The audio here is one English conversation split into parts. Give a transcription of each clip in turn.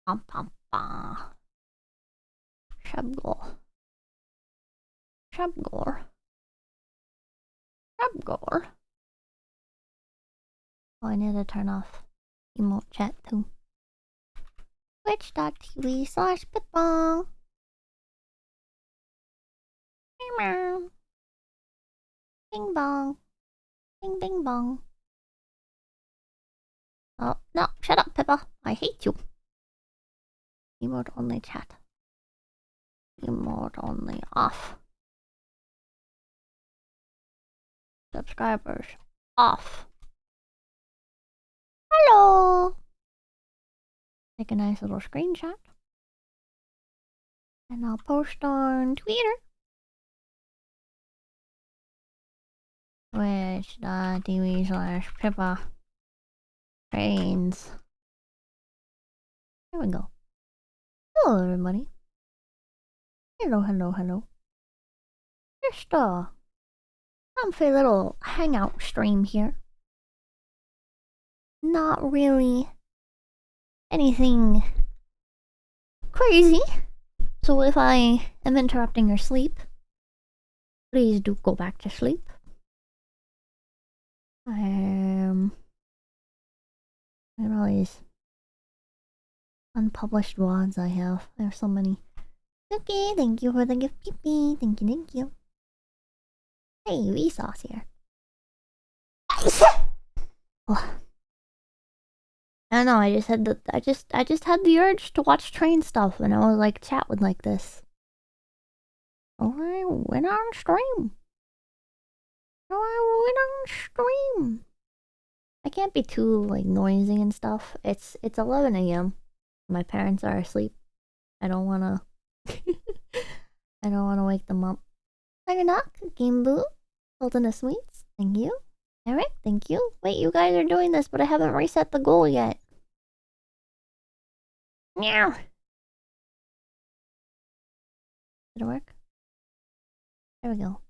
Pam pam pam. Shabgor. Shabgor. Shabgor. Oh, I need to turn off emote chat too. Twitch.tv/pippa. Meow. Bing bong. Bing bing bong. Oh, no, shut up, Pippa. I hate you. Emote only chat. Emote only off. Subscribers off. Hello. Take a nice little screenshot. And I'll post on Twitter. Twitch.tv/Pippa Trains. There we go. Hello, everybody. Hello, hello, hello. Just a comfy little hangout stream here. Not really anything crazy. So if I am interrupting your sleep, please do go back to sleep. Look at all these unpublished VODs I have. There's so many. Okay, thank you for the gift, Pee. Thank you, thank you. Hey, Vsauce here. Oh. I don't know, I just had the urge to watch train stuff, and I was like, chat with like this. Oh, I went on stream. I can't be too like noisy and stuff. It's 11 a.m. My parents are asleep. I don't wanna wake them up. Knock, Game Boo, Sultan of Sweets, thank you. Eric, thank you. Wait, you guys are doing this, but I haven't reset the goal yet. Meow. Did it work? There we go.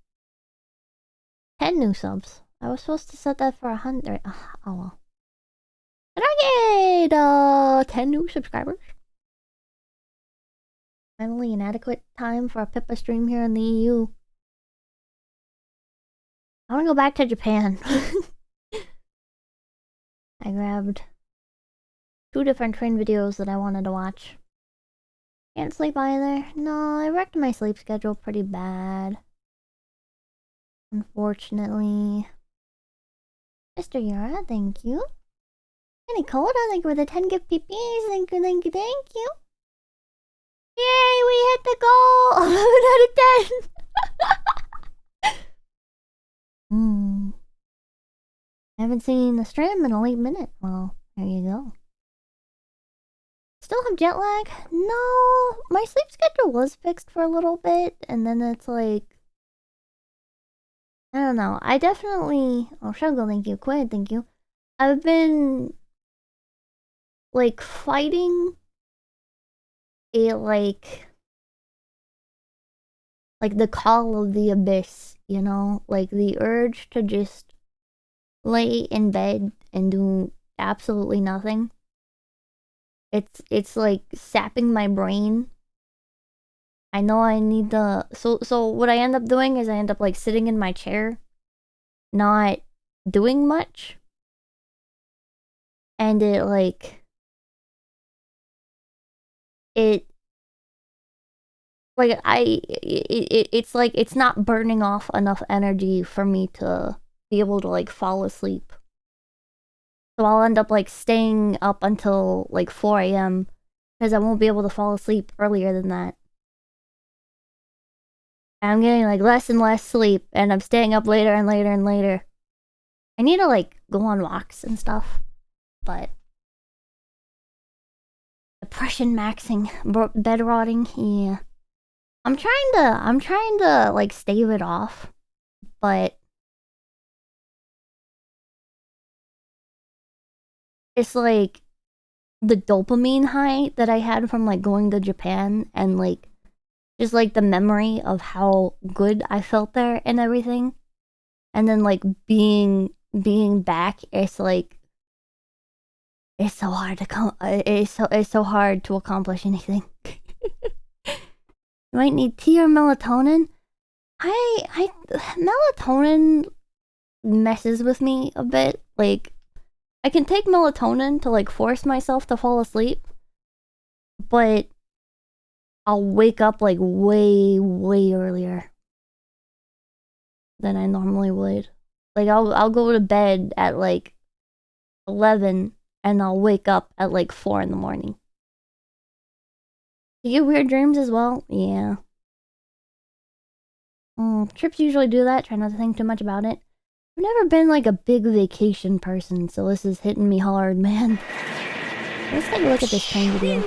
10 new subs. I was supposed to set that for 100. Oh well. Did I get 10 new subscribers? Finally an adequate time for a Pippa stream here in the EU. I want to go back to Japan. I grabbed 2 different train videos that I wanted to watch. Can't sleep either. No, I wrecked my sleep schedule pretty bad. Unfortunately. Mr. Yara, thank you. Any Coda, thank you for the 10 gift PPs. Thank you, thank you, thank you. Yay, we hit the goal! 11 out of 10! I haven't seen the stream in a late minute. Well, there you go. Still have jet lag? No, my sleep schedule was fixed for a little bit, and then it's like, I don't know. I definitely. Oh, Shuggle, thank you. Quinn, thank you. I've been like fighting a like the call of the abyss, you know, like the urge to just lay in bed and do absolutely nothing. It's like sapping my brain. I know I need to. So what I end up doing is I end up like sitting in my chair, not doing much, and it like it's like it's not burning off enough energy for me to be able to like fall asleep. So I'll end up like staying up until like 4 a.m. because I won't be able to fall asleep earlier than that. And I'm getting like less and less sleep, and I'm staying up later and later and later. I need to like go on walks and stuff, but depression maxing, bed rotting, yeah. I'm trying to like stave it off, but it's like the dopamine high that I had from like going to Japan and like just like the memory of how good I felt there and everything, and then like being back, it's like it's so hard to it's so hard to accomplish anything. You might need tea or melatonin. I melatonin messes with me a bit. Like, I can take melatonin to like force myself to fall asleep, but I'll wake up like way earlier than I normally would. Like, I'll go to bed at like 11 and I'll wake up at like 4 in the morning. You get weird dreams as well? Yeah. Trips usually do that. Try not to think too much about it. I've never been like a big vacation person, so this is hitting me hard, man. Let's take a look at this train video.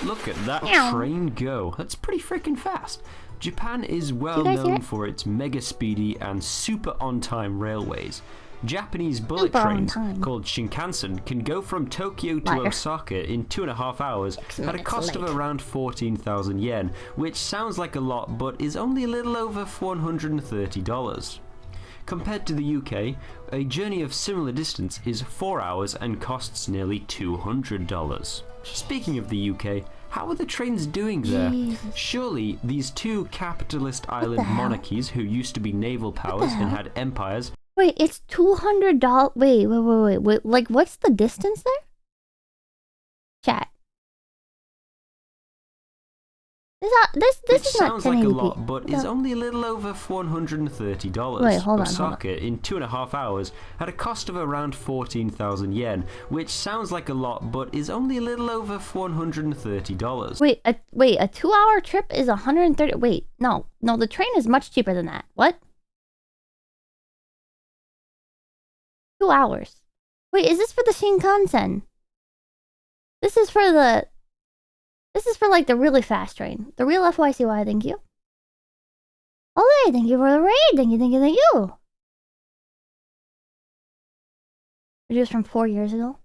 Look at that train go. That's pretty freaking fast. Japan is well known for its mega speedy and super on-time railways. Japanese bullet trains, called Shinkansen, can go from Tokyo to Osaka in 2.5 hours at a cost of around 14,000 yen, which sounds like a lot but is only a little over $430. Compared to the UK, a journey of similar distance is 4 hours and costs nearly $200. Speaking of the UK, how are the trains doing there? Surely these two capitalist island monarchies who used to be naval powers and had empires... Wait, it's $200. Wait. Like, what's the distance there? Chat. This is not 1080p. Sounds like a lot, but is only a little over $430. Wait, hold on. Osaka in 2.5 hours at a cost of around 14,000 yen, which sounds like a lot, but is only a little over $430. Wait, a 2-hour trip is 130. Wait, no, the train is much cheaper than that. What? 2 hours. Wait, is this for the Shinkansen? This is for like the really fast train. The real FYCY, thank you. Okay, thank you for the raid. Thank you. Just from 4 years ago.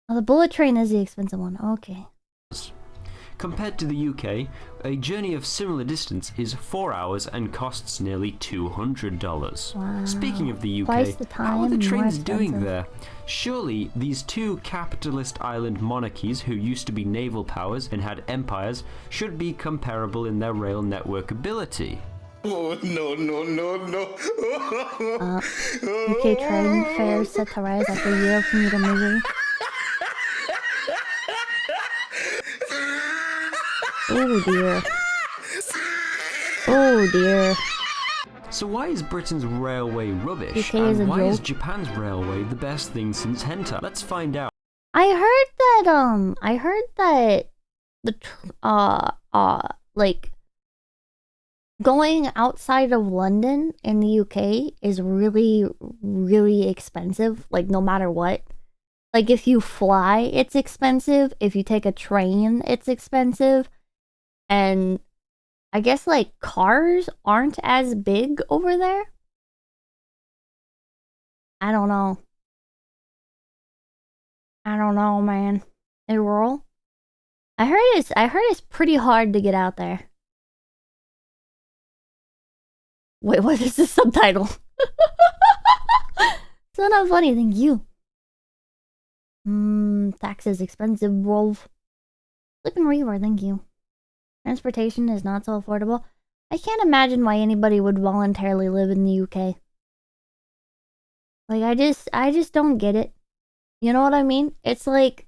Oh, the bullet train is the expensive one. Okay. Compared to the UK, a journey of similar distance is 4 hours and costs nearly $200. Wow. Speaking of the UK, how are the trains doing there? Surely these two capitalist island monarchies who used to be naval powers and had empires should be comparable in their rail network ability. Oh, no. UK train fares set to rise after a year of commuter misery. Oh dear. So why is Britain's railway rubbish? And why is Japan's railway the best thing since hentai? Let's find out. I heard that like going outside of London in the UK is really expensive, like no matter what. Like if you fly, it's expensive. If you take a train, it's expensive. And I guess like cars aren't as big over there. I don't know, man. In rural, I heard it's pretty hard to get out there. Wait, what is this subtitle? It's not funny, thank you. Taxes expensive, Rolf. Flipping Reaver, thank you. Transportation is not so affordable. I can't imagine why anybody would voluntarily live in the UK. Like, I just don't get it. You know what I mean? It's like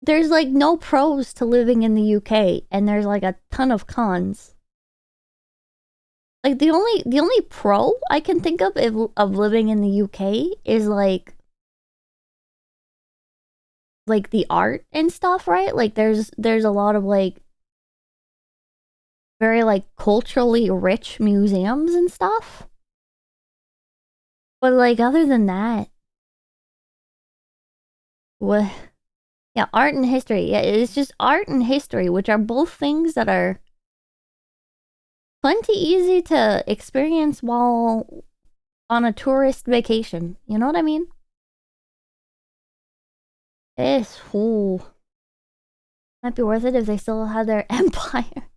there's like no pros to living in the UK, and there's like a ton of cons. Like the only pro I can think of living in the UK is like the art and stuff, right? Like there's a lot of like very like culturally rich museums and stuff. But like other than that, what? Yeah, art and history. Yeah, it's just art and history, which are both things that are plenty easy to experience while on a tourist vacation. You know what I mean? Might be worth it if they still have their empire.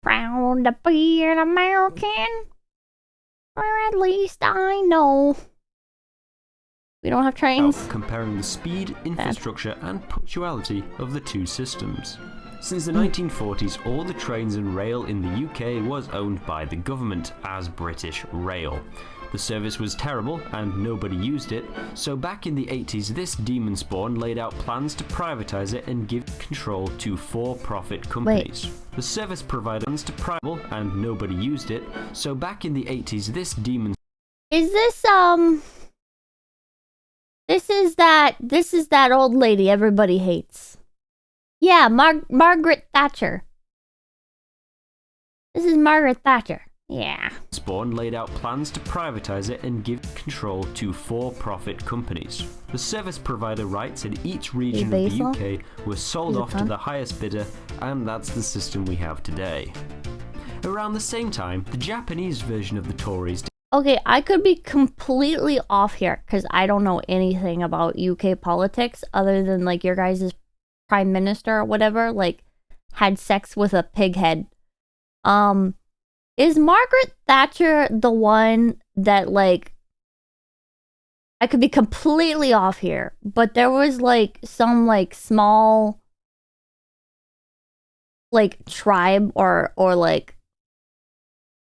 Proud to be an American. Or at least I know. We don't have trains. Comparing the speed, infrastructure, and punctuality of the two systems. Since the 1940s, all the trains and rail in the UK was owned by the government as British Rail. The service was terrible and nobody used it, so back in the 80s this demon spawn laid out plans to privatise it and give control to for-profit companies. The service provider plans to private and nobody used it, so back in the 80s this demon... Is this, This is that old lady everybody hates. Yeah, Margaret Thatcher. This is Margaret Thatcher. Yeah. Spawn laid out plans to privatise it and give control to for-profit companies. The service provider rights in each region of the UK were sold off to the highest bidder, and that's the system we have today. Around the same time, the Japanese version of the Tories... Okay, I could be completely off here, because I don't know anything about UK politics, other than, like, your guys' prime minister or whatever, like, had sex with a pig head. Is Margaret Thatcher the one that, like, I could be completely off here, but there was, like, some, like, small, like, tribe or like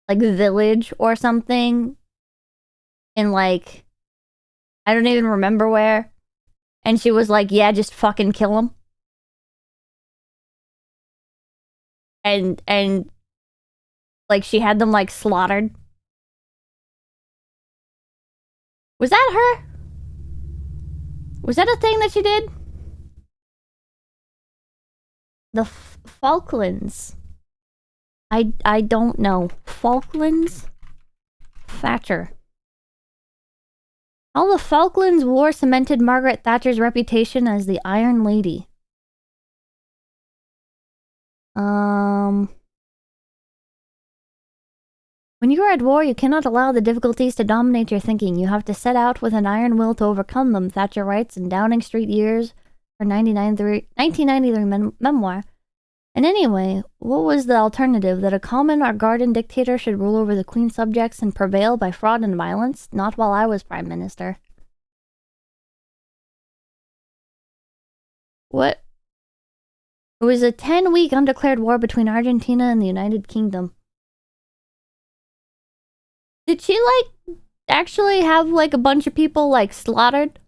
village or something in, like, I don't even remember where, and she was like, yeah, just fucking kill them. And like, she had them, like, slaughtered. Was that her? Was that a thing that she did? The Falklands. I don't know. Falklands? Thatcher. How the Falklands War cemented Margaret Thatcher's reputation as the Iron Lady. When you are at war, you cannot allow the difficulties to dominate your thinking. You have to set out with an iron will to overcome them, Thatcher writes in Downing Street Years, her 1993 memoir. And anyway, what was the alternative? That a common or garden dictator should rule over the Queen's subjects and prevail by fraud and violence? Not while I was Prime Minister. What? It was a 10-week undeclared war between Argentina and the United Kingdom. Did she, like, actually have, like, a bunch of people, like, slaughtered?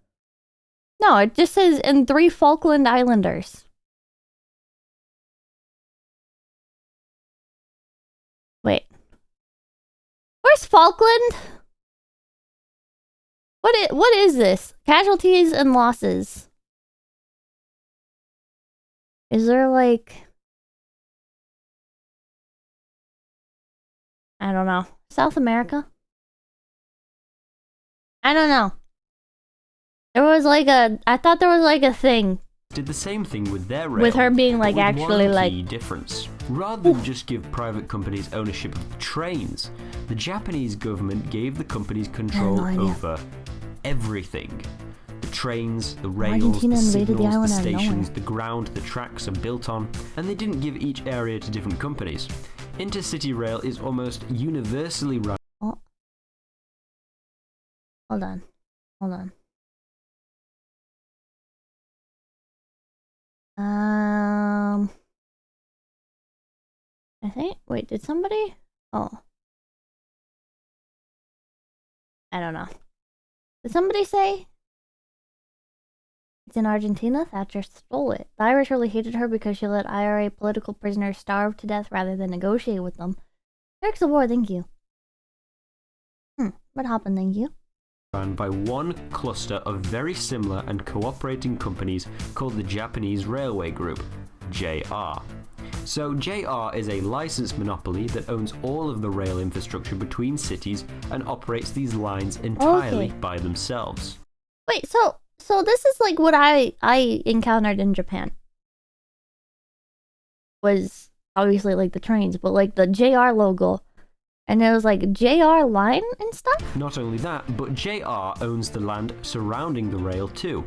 No, it just says in 3 Falkland Islanders. Wait. Where's Falkland? What is this? Casualties and losses. Is there, like... I don't know. South America? I don't know. There was like I thought there was like a thing. Did the same thing with their rail. With her being like actually like... key difference. Rather than just give private companies ownership of the trains, the Japanese government gave the companies control over everything. The trains, the rails, the signals, the stations, the ground the tracks are built on, and they didn't give each area to different companies. Intercity rail is almost universally run. Oh. Hold on. I think. Wait, did somebody? Oh. I don't know. Did somebody say? It's in Argentina. Thatcher stole it. The Irish really hated her because she let IRA political prisoners starve to death rather than negotiate with them. Eric's the war, thank you. What happened, thank you? Run by one cluster of very similar and cooperating companies called the Japanese Railway Group, JR. So JR is a licensed monopoly that owns all of the rail infrastructure between cities and operates these lines entirely by themselves. Wait, so this is like what I encountered in Japan. Was obviously like the trains, but like the JR logo. And it was like JR line and stuff? Not only that, but JR owns the land surrounding the rail too.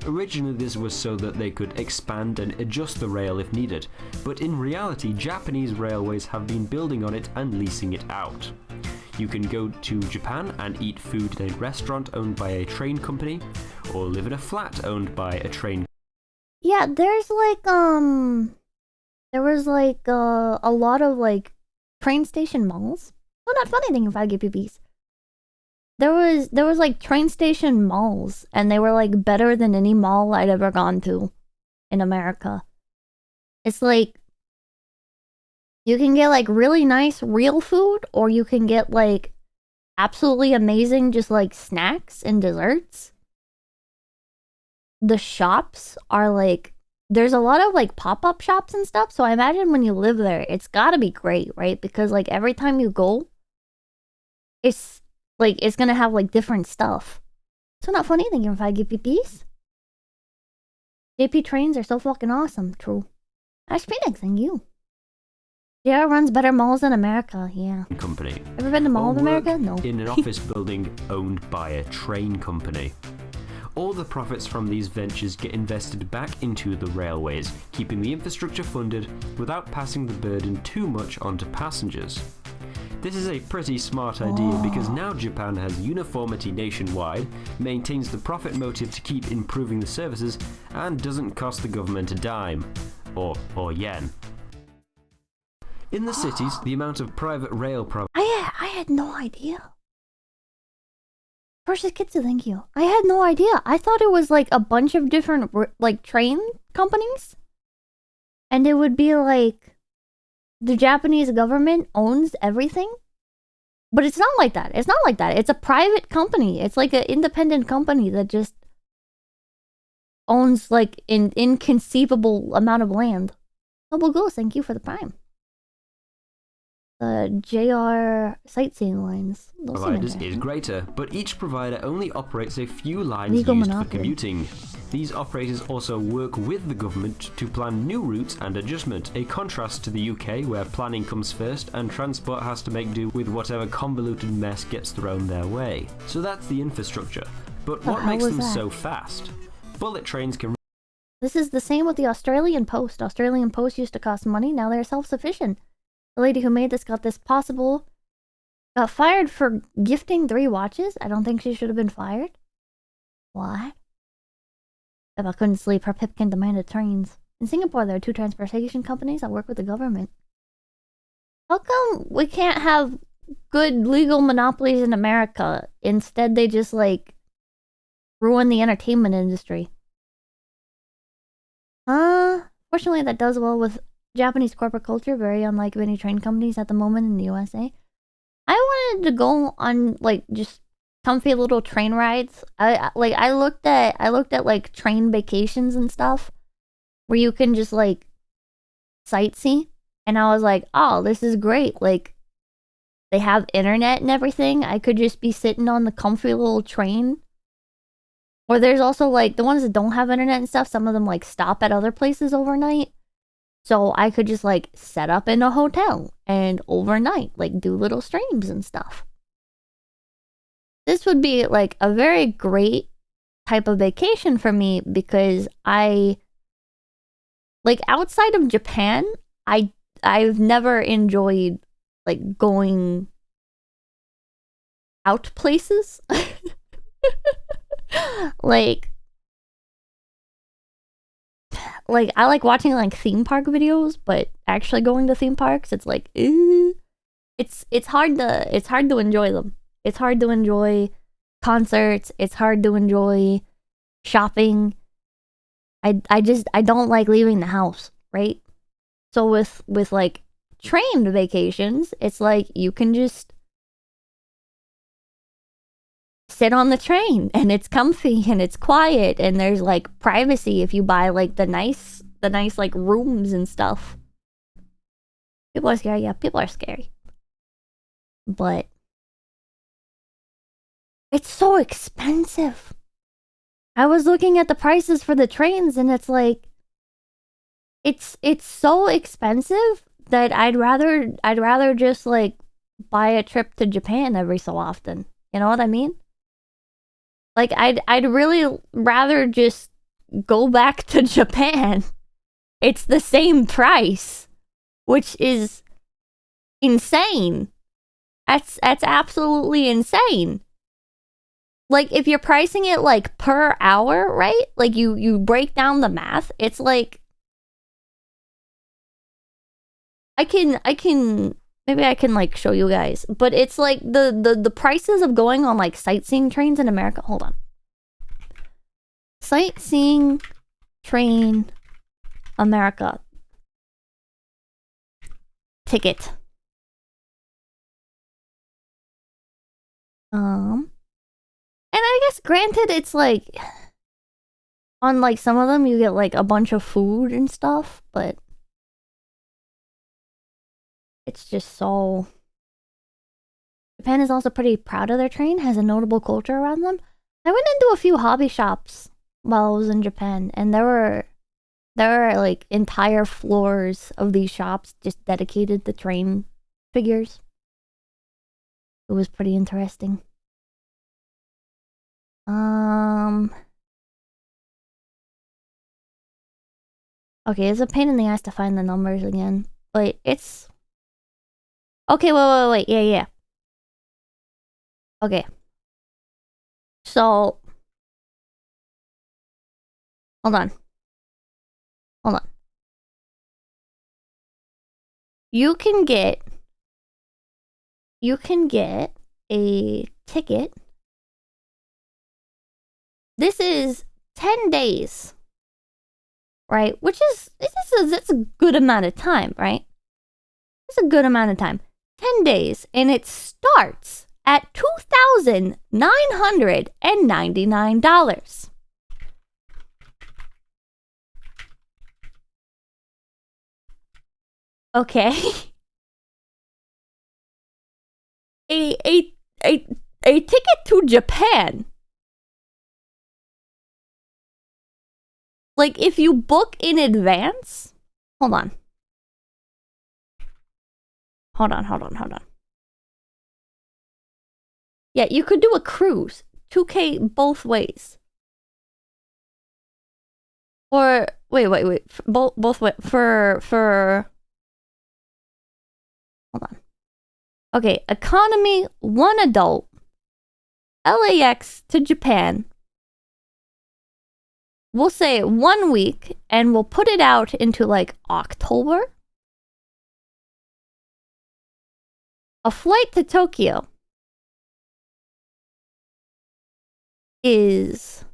Originally this was so that they could expand and adjust the rail if needed, but in reality Japanese railways have been building on it and leasing it out. You can go to Japan and eat food in a restaurant owned by a train company, or live in a flat owned by a train. Yeah, there's like there was like a lot of like train station malls. Oh, not funny thing if I give you peace. There was like train station malls, and they were like better than any mall I'd ever gone to in America. It's like you can get like really nice real food, or you can get like absolutely amazing just like snacks and desserts. The shops are like, there's a lot of like pop-up shops and stuff, so I imagine when you live there, it's gotta be great, right? Because like every time you go, it's like it's gonna have like different stuff. So not funny thinking if I give you peace. JP trains are so fucking awesome. True. Ash Phoenix, thank you. JR runs better malls than America. Yeah. Company. Ever been to Mall of America? No. In an office building owned by a train company. All the profits from these ventures get invested back into the railways, keeping the infrastructure funded without passing the burden too much onto passengers. This is a pretty smart idea because now Japan has uniformity nationwide, maintains the profit motive to keep improving the services, and doesn't cost the government a dime. Or yen. In the cities, the amount of private rail I had no idea. Precious Kitsu, thank you. I had no idea. I thought it was like a bunch of different like train companies. And it would be like the Japanese government owns everything. But it's not like that. It's not like that. It's a private company. It's like an independent company that just owns like an inconceivable amount of land. Noble Goose, thank you for the prime. The JR sightseeing lines. Providers is greater, but each provider only operates a few lines used for commuting. These operators also work with the government to plan new routes and adjustment, a contrast to the UK where planning comes first and transport has to make do with whatever convoluted mess gets thrown their way. So that's the infrastructure. But what makes them so fast? Bullet trains can... This is the same with the Australian Post. Australian Post used to cost money, now they're self-sufficient. The lady who made this got this possible. Got fired for gifting 3 watches? I don't think she should have been fired. What? If I couldn't sleep, her pipkin demanded trains. In Singapore, there are 2 transportation companies that work with the government. How come we can't have good legal monopolies in America? Instead, they just, like, ruin the entertainment industry. Fortunately, that does well with Japanese corporate culture, very unlike many train companies at the moment in the USA. I wanted to go on like just comfy little train rides. I looked at like train vacations and stuff where you can just like sightsee, and I was like, oh, this is great. Like they have internet and everything. I could just be sitting on the comfy little train. Or there's also like the ones that don't have internet and stuff, some of them like stop at other places overnight. So I could just like set up in a hotel and overnight like do little streams and stuff. This would be like a very great type of vacation for me because I like outside of Japan, I've never enjoyed like going out places. Like I like watching like theme park videos, but actually going to theme parks, it's like it's hard to enjoy them. It's hard to enjoy concerts, it's hard to enjoy shopping. I don't like leaving the house, right? So with like train vacations, it's like you can just sit on the train and it's comfy and it's quiet and there's like privacy if you buy like the nice like rooms and stuff. People are scary, yeah, people are scary. But it's so expensive. I was looking at the prices for the trains and it's like it's so expensive that I'd rather just like buy a trip to Japan every so often. You know what I mean? Like, I'd really rather just go back to Japan. It's the same price, which is insane. That's absolutely insane. Like, if you're pricing it, like, per hour, right? Like, you break down the math, it's like... I can... Maybe I can, like, show you guys. But it's like the prices of going on, like, sightseeing trains in America. Hold on. Sightseeing train America. Ticket. And I guess granted it's like on like some of them you get like a bunch of food and stuff, but it's just so... Japan is also pretty proud of their train, has a notable culture around them. I went into a few hobby shops while I was in Japan, and there were like entire floors of these shops just dedicated to train figures. It was pretty interesting. Okay, it's a pain in the ass to find the numbers again, but it's... Okay, wait, yeah. Okay. So... Hold on. You can get a ticket. This is 10 days, right? Which is, that's a good amount of time, right? It's a good amount of time. 10 days, and it starts at $2,999. Okay. A ticket to Japan. Like, if you book in advance... Hold on. Yeah, you could do a cruise. 2K both ways. Or... Wait. Both ways. For... Hold on. Okay, economy, 1 adult. LAX to Japan. We'll say 1 week, and we'll put it out into, like, October. A flight to Tokyo is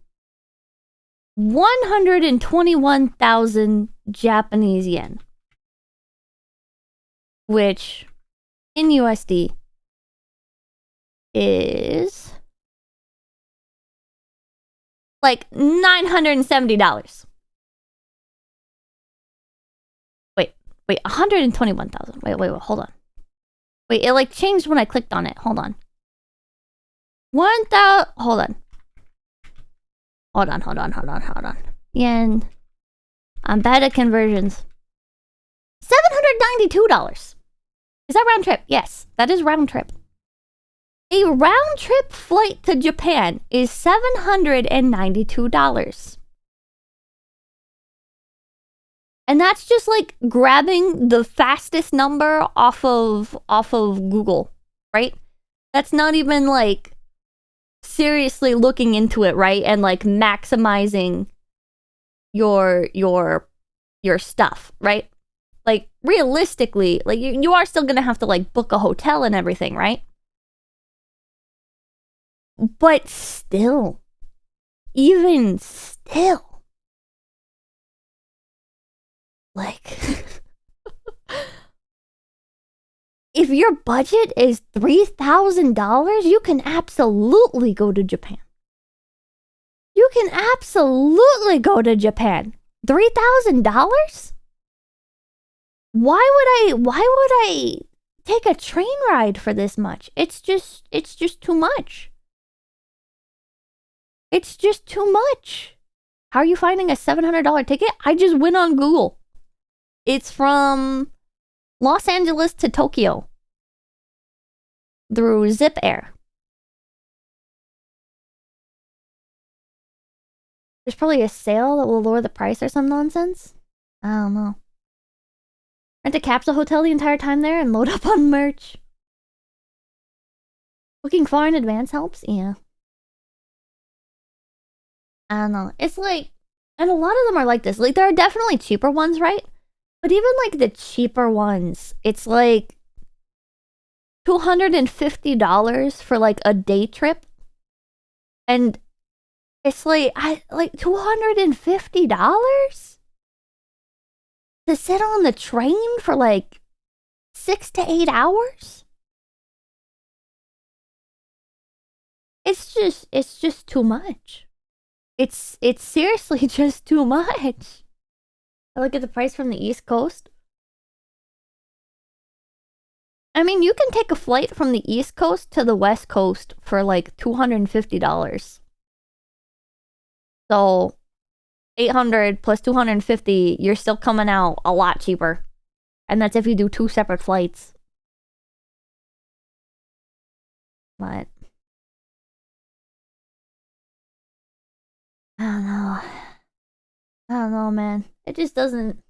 121,000 Japanese yen. Which, in USD, is... like $970. Wait, 121,000. Wait, hold on. Wait, it like changed when I clicked on it. Hold on. 1,000. Hold on. Yen. I'm bad at conversions. $792. Is that round trip? Yes, that is round trip. A round trip flight to Japan is $792. And that's just like grabbing the fastest number off of Google, right? That's not even like seriously looking into it, right? And like maximizing your stuff, right? Like realistically, like you are still gonna have to like book a hotel and everything, right? But still, even still, like, if your budget is $3,000, you can absolutely go to Japan. $3,000? Why would I take a train ride for this much? It's just too much. It's just too much. How are you finding a $700 ticket? I just went on Google. It's from Los Angeles to Tokyo through Zip Air. There's probably a sale that will lower the price or some nonsense. I don't know. Rent a capsule hotel the entire time there and load up on merch. Booking far in advance helps, yeah. I don't know. It's like, and a lot of them are like this. Like, there are definitely cheaper ones, right? But even like the cheaper ones, it's like $250 for like a day trip. And it's like, $250 to sit on the train for like 6 to 8 hours? It's just too much. It's seriously just too much. I look at the price from the East Coast. I mean, you can take a flight from the East Coast to the West Coast for like $250. So 800 plus 250, you're still coming out a lot cheaper. And that's if you do 2 separate flights. But I don't know, man. It just doesn't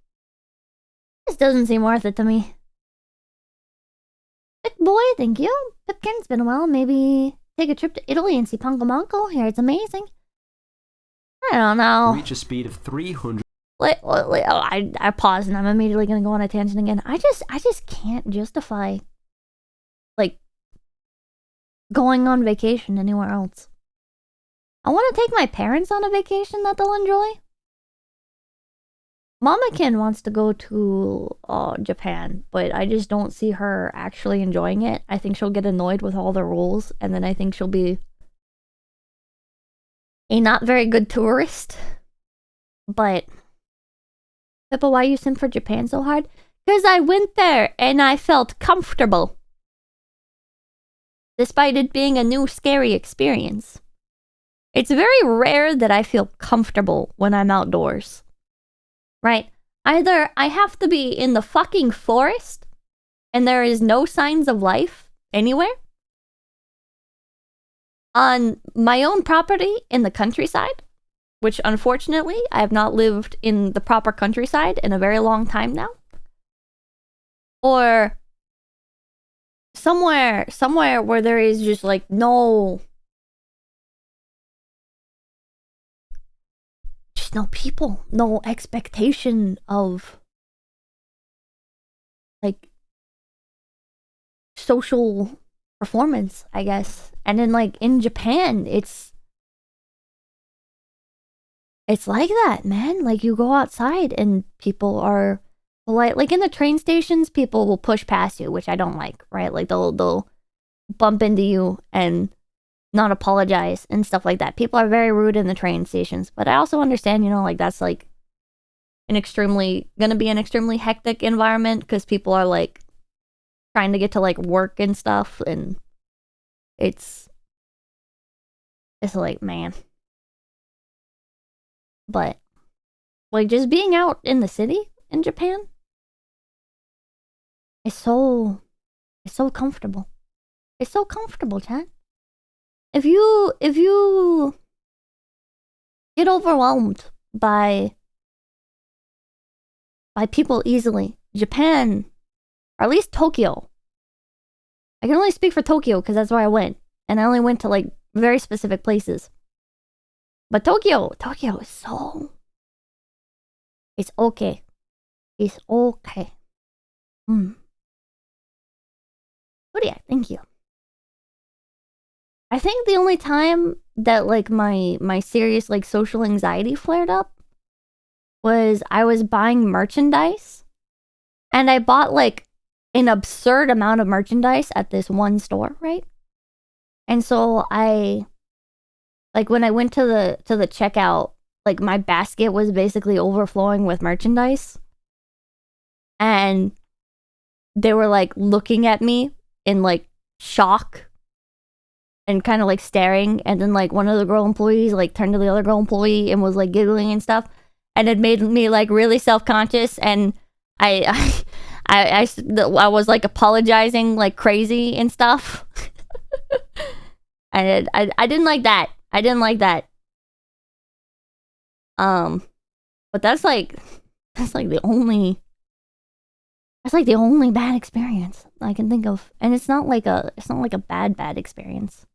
seem worth it to me. Big boy, thank you. Pipkin, it's been a while. Maybe take a trip to Italy and see Pongo Mongo. Here, it's amazing. I don't know. Reach a speed of 300. I paused and I'm immediately gonna go on a tangent again. I just can't justify like going on vacation anywhere else. I want to take my parents on a vacation that they'll enjoy. Mamakin wants to go to Japan, but I just don't see her actually enjoying it. I think she'll get annoyed with all the rules, and then I think she'll be a not very good tourist. But Pippa, why you simp for Japan so hard? Because I went there and I felt comfortable. Despite it being a new scary experience. It's very rare that I feel comfortable when I'm outdoors. Right? Either I have to be in the fucking forest and there is no signs of life anywhere. On my own property in the countryside, which unfortunately I have not lived in the proper countryside in a very long time now. Or somewhere where there is just like no people, no expectation of like social performance, I guess. And then like in Japan, it's like that, man. Like you go outside and people are polite. Like in the train stations, people will push past you, which I don't like, right? Like they'll bump into you and not apologize and stuff like that. People are very rude in the train stations, but I also understand, like that's like gonna be an extremely hectic environment because people are like trying to get to like work and stuff, and it's like, man. But like just being out in the city in Japan is so comfortable. It's so comfortable, chat. If you get overwhelmed by people easily, Japan, or at least Tokyo. I can only speak for Tokyo because that's where I went, and I only went to like very specific places. But Tokyo is so. It's okay. It's okay. Oh yeah, thank you. I think the only time that like my serious like social anxiety flared up was I was buying merchandise, and I bought like an absurd amount of merchandise at this one store, right? And so I like when I went to the checkout, like my basket was basically overflowing with merchandise. And they were like looking at me in like shock and kind of like staring, and then like one of the girl employees like turned to the other girl employee and was like giggling and stuff, and it made me like really self-conscious, and I was like apologizing like crazy and stuff. And I didn't like that. But that's like the only That's like the only bad experience I can think of. And it's not like a bad experience.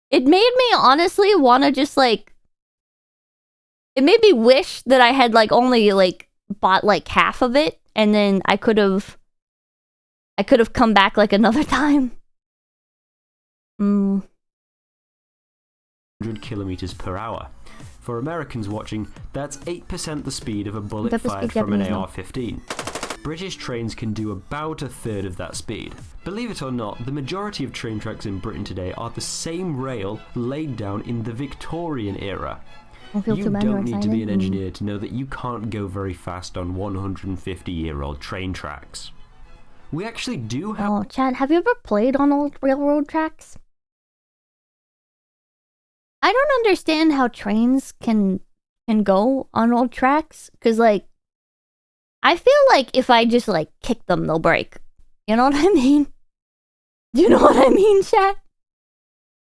It made me honestly want to just like, it made me wish that I had like only like bought like half of it, and then I could have come back like another time. 100 kilometers per hour. For Americans watching, that's 8% the speed of a bullet fired from an AR-15. British trains can do about a third of that speed. Believe it or not, the majority of train tracks in Britain today are the same rail laid down in the Victorian era. You don't need to be an engineer to know that you can't go very fast on 150-year-old train tracks. We actually do have... Oh, Chad, have you ever played on old railroad tracks? I don't understand how trains can go on old tracks, because, like, I feel like if I just, like, kick them, they'll break. You know what I mean? Do you know what I mean, chat?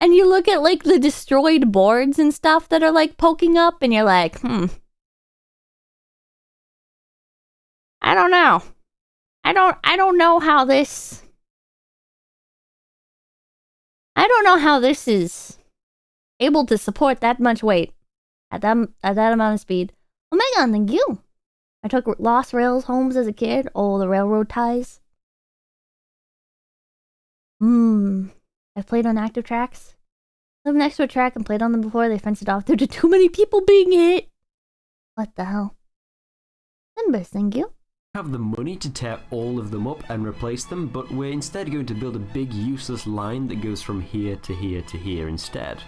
And you look at, like, the destroyed boards and stuff that are, like, poking up, and you're like, I don't know. I don't know how this... I don't know how this is able to support that much weight at that amount of speed. Oh my god, thank you. I took Lost Rails homes as a kid. Oh, the railroad ties. I've played on active tracks. Lived next to a track and played on them before. They fenced it off due to too many people being hit. What the hell? Nimbus, thank you. Have the money to tear all of them up and replace them, but we're instead going to build a big useless line that goes from here to here to here instead.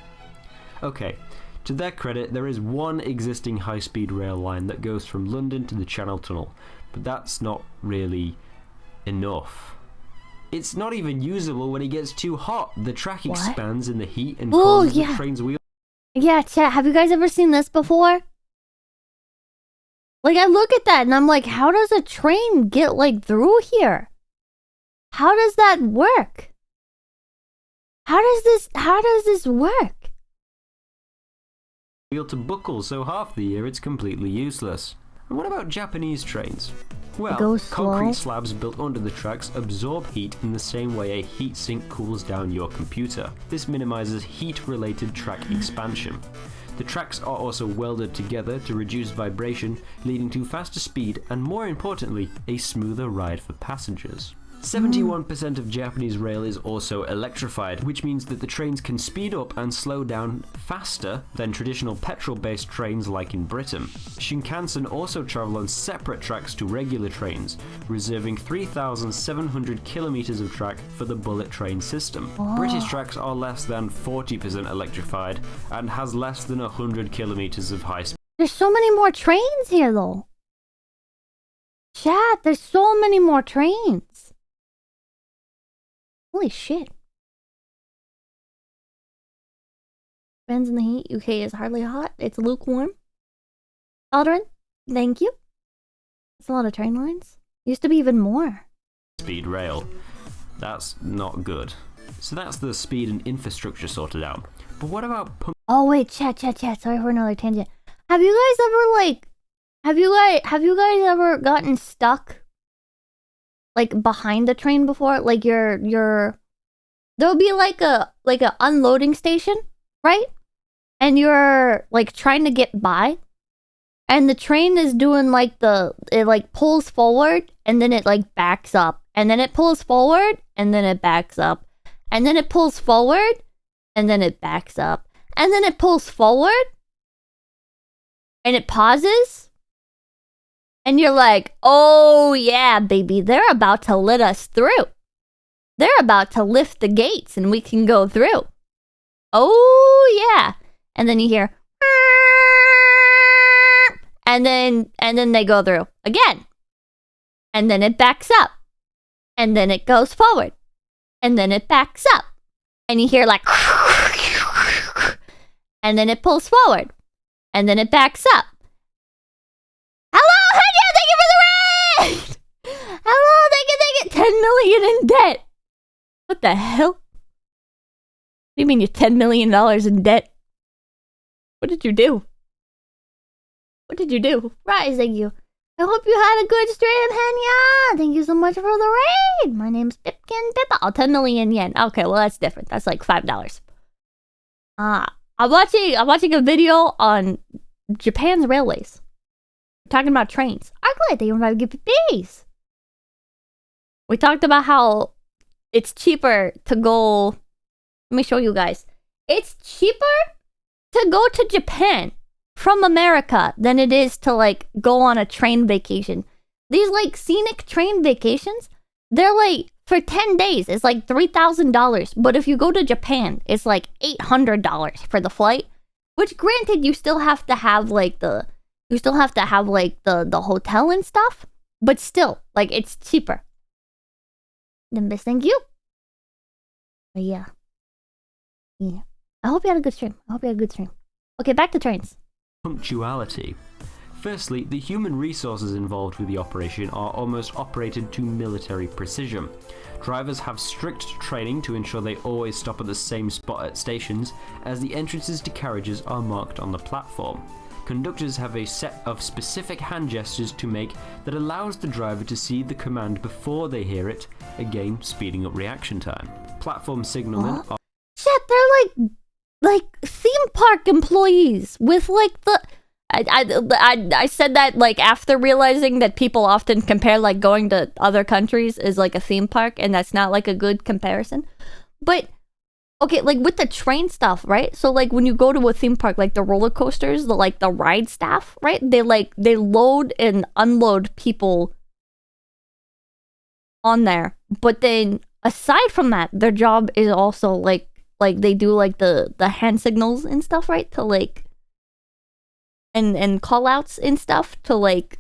Okay, to their credit, there is one existing high-speed rail line that goes from London to the Channel Tunnel, but that's not really enough. It's not even usable when it gets too hot. The track expands in the heat and causes the train's wheel... Yeah, chat, have you guys ever seen this before? Like, I look at that and I'm like, how does a train get, like, through here? How does that work? How does this work? Wheel to buckle, so half the year it's completely useless. And what about Japanese trains? Well, concrete slabs built under the tracks absorb heat in the same way a heatsink cools down your computer. This minimizes heat-related track expansion. The tracks are also welded together to reduce vibration, leading to faster speed and, more importantly, a smoother ride for passengers. 71% of Japanese rail is also electrified, which means that the trains can speed up and slow down faster than traditional petrol-based trains like in Britain. Shinkansen also travel on separate tracks to regular trains, reserving 3,700 kilometers of track for the bullet train system. British tracks are less than 40% electrified and has less than 100 kilometers of high speed. There's so many more trains here, though. Chat, there's so many more trains. Holy shit. Depends in the heat. UK is hardly hot. It's lukewarm. Aldrin, thank you. That's a lot of train lines. Used to be even more. Speed rail. That's not good. So that's the speed and infrastructure sorted out. But what about... Oh wait, chat. Sorry for another tangent. Have you guys ever have you guys ever gotten stuck like behind the train before? Like there'll be like a unloading station, right? And you're like trying to get by, and the train is doing like it like pulls forward and then it like backs up, and then it pulls forward and then it backs up, and then it pulls forward and then it backs up, and then it pulls forward and it pauses. And you're like, oh yeah, baby, they're about to let us through. They're about to lift the gates and we can go through. Oh yeah. And then you hear, and then they go through again. And then it backs up. And then it goes forward. And then it backs up. And you hear like, and then it pulls forward. And then it backs up. Hello, thank you for the raid! Hello, thank you. 10 million in debt. What the hell? What do you mean you're $10 million in debt? What did you do? What did you do? Rise, thank you. I hope you had a good stream, Henya. Thank you so much for the raid. My name's Pipkin Pippa. Oh, 10 million yen. Okay, well that's different. That's like $5. I'm watching a video on Japan's railways. Talking about trains. Arclight, they invite GPPs. We talked about how it's cheaper to go. Let me show you guys. It's cheaper to go to Japan from America than it is to like go on a train vacation. These like scenic train vacations, they're like for 10 days, it's like $3,000. But if you go to Japan, it's like $800 for the flight. Which granted, you still have to have like the hotel and stuff. But still, like it's cheaper. Nimbus, thank you. But yeah. I hope you had a good stream. Okay, back to trains. Punctuality. Firstly, the human resources involved with the operation are almost operated to military precision. Drivers have strict training to ensure they always stop at the same spot at stations, as the entrances to carriages are marked on the platform. Conductors have a set of specific hand gestures to make that allows the driver to see the command before they hear it, again speeding up reaction time. Platform signalmen are... Shit, they're like theme park employees with like the... I said that like after realizing that people often compare like going to other countries as like a theme park, and that's not like a good comparison. But okay, like with the train stuff, right? So like when you go to a theme park, like the roller coasters, the ride staff, right? They load and unload people on there. But then aside from that, their job is also like they do like the hand signals and stuff, right? To like and call outs and stuff to like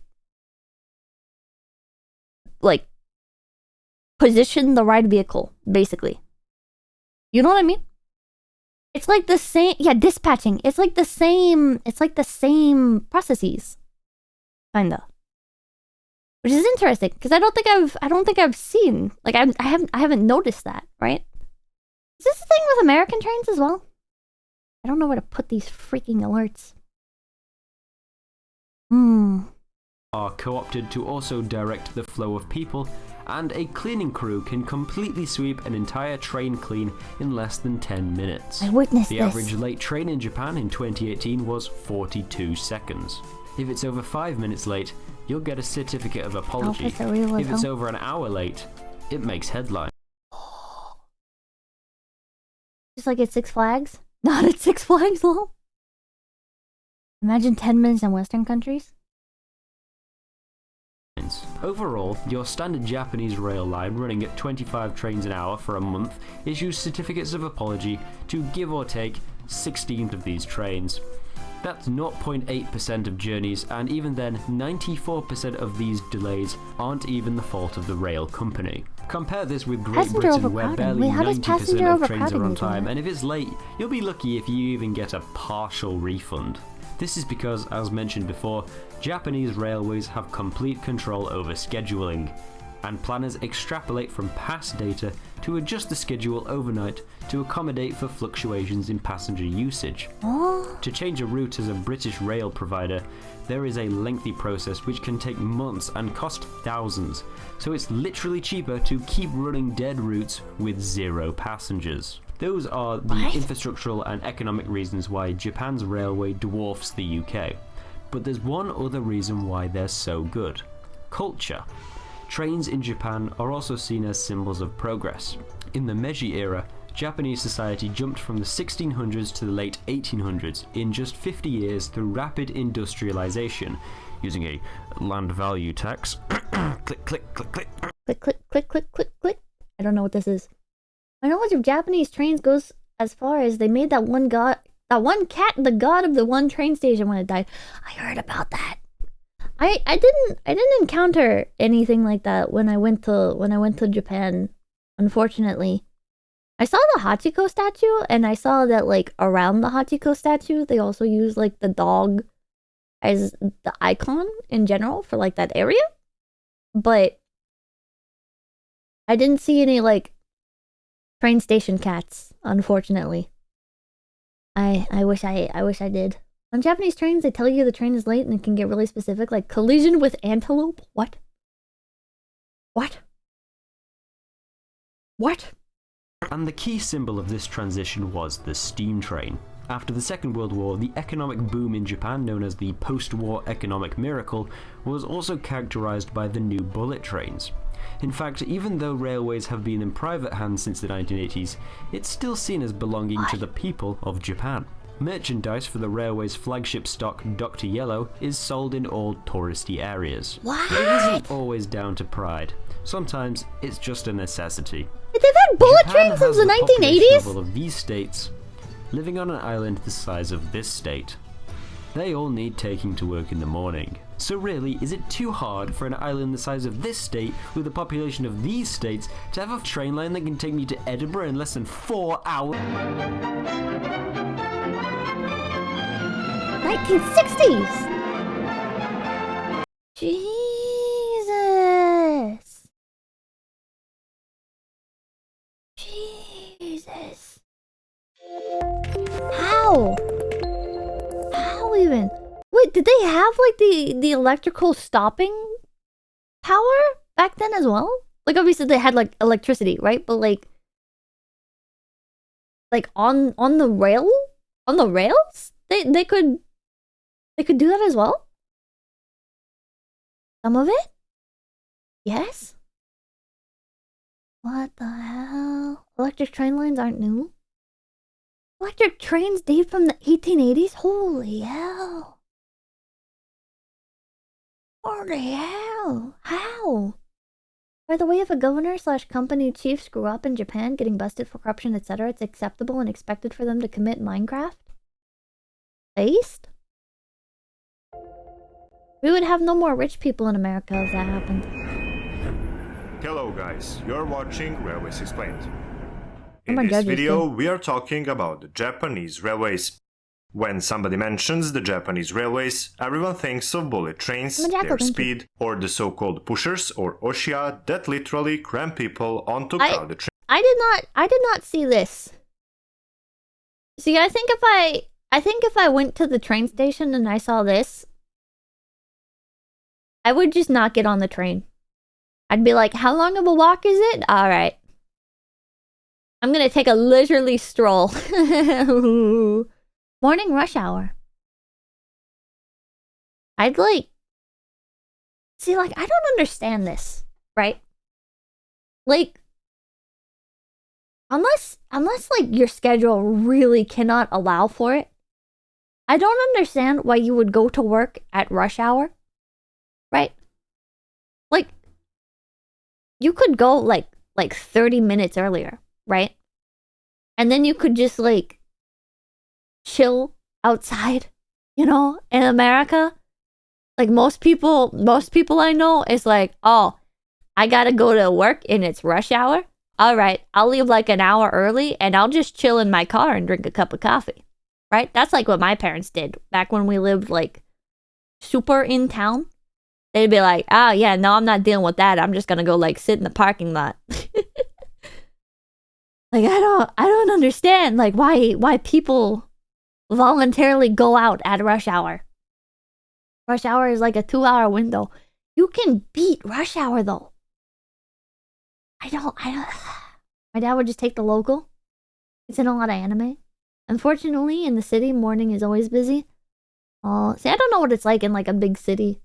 position the ride vehicle, basically. You know what I mean? It's like the same, yeah, dispatching. It's like the same processes. Kinda. Which is interesting, because I don't think I've seen, like I haven't noticed that, right? Is this a thing with American trains as well? I don't know where to put these freaking alerts. Are co-opted to also direct the flow of people, and a cleaning crew can completely sweep an entire train clean in less than 10 minutes. I witnessed The this. average late train in Japan in 2018 was 42 seconds. If it's over 5 minutes late, you'll get a certificate of apology. If it's over an hour late, it makes headlines. Just like at Six Flags? Not at Six Flags, lol. Imagine 10 minutes in Western countries. Overall, your standard Japanese rail line running at 25 trains an hour for a month issues certificates of apology to give or take 16 of these trains. That's 0.8% of journeys, and even then 94% of these delays aren't even the fault of the rail company. Compare this with Great Britain, where barely 90% of trains are on time, and if it's late, you'll be lucky if you even get a partial refund. This is because, as mentioned before, Japanese railways have complete control over scheduling, and planners extrapolate from past data to adjust the schedule overnight to accommodate for fluctuations in passenger usage. To change a route as a British rail provider, there is a lengthy process which can take months and cost thousands, so it's literally cheaper to keep running dead routes with 0 passengers. Those are the infrastructural and economic reasons why Japan's railway dwarfs the UK. But there's one other reason why they're so good. Culture. Trains in Japan are also seen as symbols of progress. In the Meiji era, Japanese society jumped from the 1600s to the late 1800s in just 50 years through rapid industrialization, using a land value tax. Click, click, click, click. Click, click, click, click, click, click. I don't know what this is. My knowledge of Japanese trains goes as far as they made that one cat the god of the one train station when it died. I heard about that. I didn't encounter anything like that when I went to Japan, unfortunately. I saw the Hachiko statue, and I saw that like around the Hachiko statue they also use like the dog as the icon in general for like that area. But I didn't see any like train station cats, unfortunately. I wish I did. On Japanese trains, they tell you the train is late and it can get really specific, like collision with antelope. What? What? What? And the key symbol of this transition was the steam train. After the Second World War, the economic boom in Japan, known as the post-war economic miracle, was also characterized by the new bullet trains. In fact, even though railways have been in private hands since the 1980s, it's still seen as belonging to the people of Japan. Merchandise for the railway's flagship stock, Dr. Yellow, is sold in all touristy areas. What? But it isn't always down to pride. Sometimes it's just a necessity. They've had bullet Japan trains since has the population 1980s? of all of these states, living on an island the size of this state. They all need taking to work in the morning. So really, is it too hard for an island the size of this state, with a population of these states, to have a train line that can take me to Edinburgh in less than 4 hours? 1960s! Jesus! Jesus. How? How even? Wait, did they have like the electrical stopping power back then as well? Like obviously they had like electricity, right? But like on the rail? On the rails? They could do that as well? Some of it? Yes? What the hell? Electric train lines aren't new? Electric trains date from the 1880s? Holy hell. Holy hell. How? By the way, if a governor/company chief screw up in Japan, getting busted for corruption, etc., it's acceptable and expected for them to commit Minecraft? Based? We would have no more rich people in America if that happened. Hello guys, you're watching Railways Explained. I'm In a this judge video, too. we are talking about the Japanese railways. When somebody mentions the Japanese railways, everyone thinks of bullet trains, I'm a jackal, their thank you. speed, or the so-called pushers or oshiya that literally cram people onto crowded trains. I did not see this. See, I think if I went to the train station and I saw this, I would just not get on the train. I'd be like, how long of a walk is it? All right. I'm gonna take a leisurely stroll. Morning rush hour. I'd like... See, like, I don't understand this, right? Like, unless like, your schedule really cannot allow for it, I don't understand why you would go to work at rush hour, right? Like, you could go, like 30 minutes earlier, right? And then you could just, like, chill outside, you know, in America. Like, most people I know is like, oh, I gotta go to work and it's rush hour. All right, I'll leave like an hour early and I'll just chill in my car and drink a cup of coffee, right? That's like what my parents did back when we lived like super in town. They'd be like, oh yeah, no, I'm not dealing with that. I'm just gonna go like sit in the parking lot. Like, I don't understand like why people voluntarily go out at rush hour. Rush hour is like a 2-hour window. You can beat rush hour though. I don't. My dad would just take the local. It's in a lot of anime. Unfortunately, in the city, morning is always busy. Oh, see, I don't know what it's like in like a big city.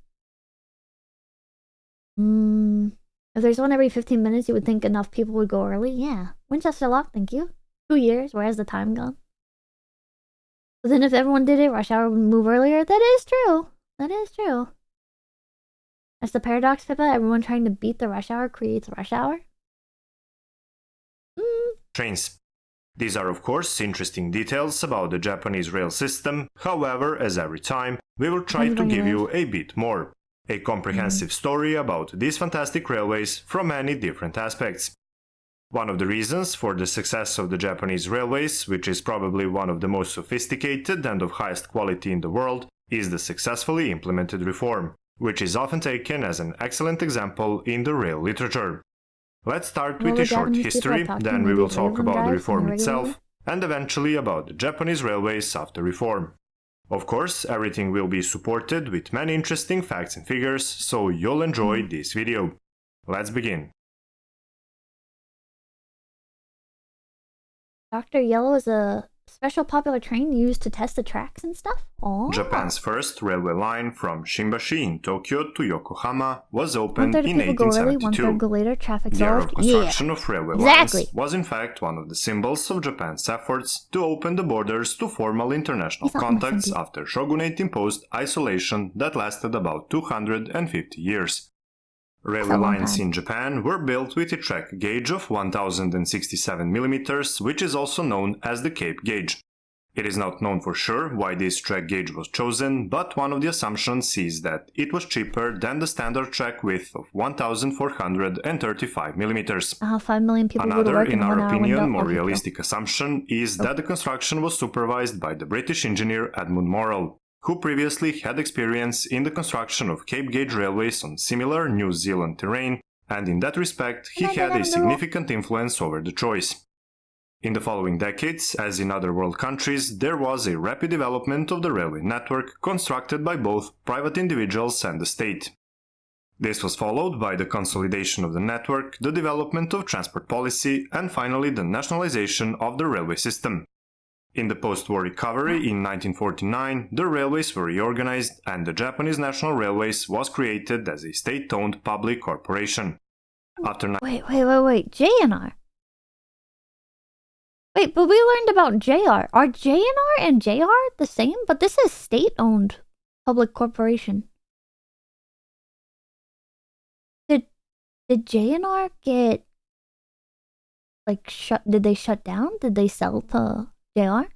If there's one every 15 minutes, you would think enough people would go early. Yeah. Winchester Lock, thank you. 2 years, where has the time gone? But then if everyone did it, rush hour would move earlier. That is true. That is true. That's the paradox, Pippa. Everyone trying to beat the rush hour creates rush hour. Trains. These are of course interesting details about the Japanese rail system, however, as every time, we will try to give you a bit more. A comprehensive story about these fantastic railways from many different aspects. One of the reasons for the success of the Japanese railways, which is probably one of the most sophisticated and of highest quality in the world, is the successfully implemented reform, which is often taken as an excellent example in the rail literature. Let's start with a short history, then we will talk about the reform itself, and eventually about the Japanese railways after reform. Of course, everything will be supported with many interesting facts and figures, so you'll enjoy this video. Let's begin. Dr. Yellow is a special popular train used to test the tracks and stuff? Oh. Japan's first railway line from Shimbashi in Tokyo to Yokohama was opened in 1872. 1/3 go later, traffic the era solved. of construction of railway Exactly. lines was in fact one of the symbols of Japan's efforts to open the borders to formal international contacts after shogunate imposed isolation that lasted about 250 years. Railway lines in Japan were built with a track gauge of 1067 mm, which is also known as the Cape gauge. It is not known for sure why this track gauge was chosen, but one of the assumptions is that it was cheaper than the standard track width of 1435 mm. 5 million people Another, in our opinion, more realistic assumption is that the construction was supervised by the British engineer Edmund Morrell, who previously had experience in the construction of Cape gauge railways on similar New Zealand terrain, and in that respect he had a significant influence over the choice. In the following decades, as in other world countries, there was a rapid development of the railway network constructed by both private individuals and the state. This was followed by the consolidation of the network, the development of transport policy, and finally the nationalization of the railway system. In the post-war recovery in 1949, the railways were reorganized and the Japanese National Railways was created as a state-owned public corporation. After Wait, JNR? Wait, but we learned about JR. Are JNR and JR the same? But this is state-owned public corporation. Did JNR get shut? Did they shut down? Did they sell to JR?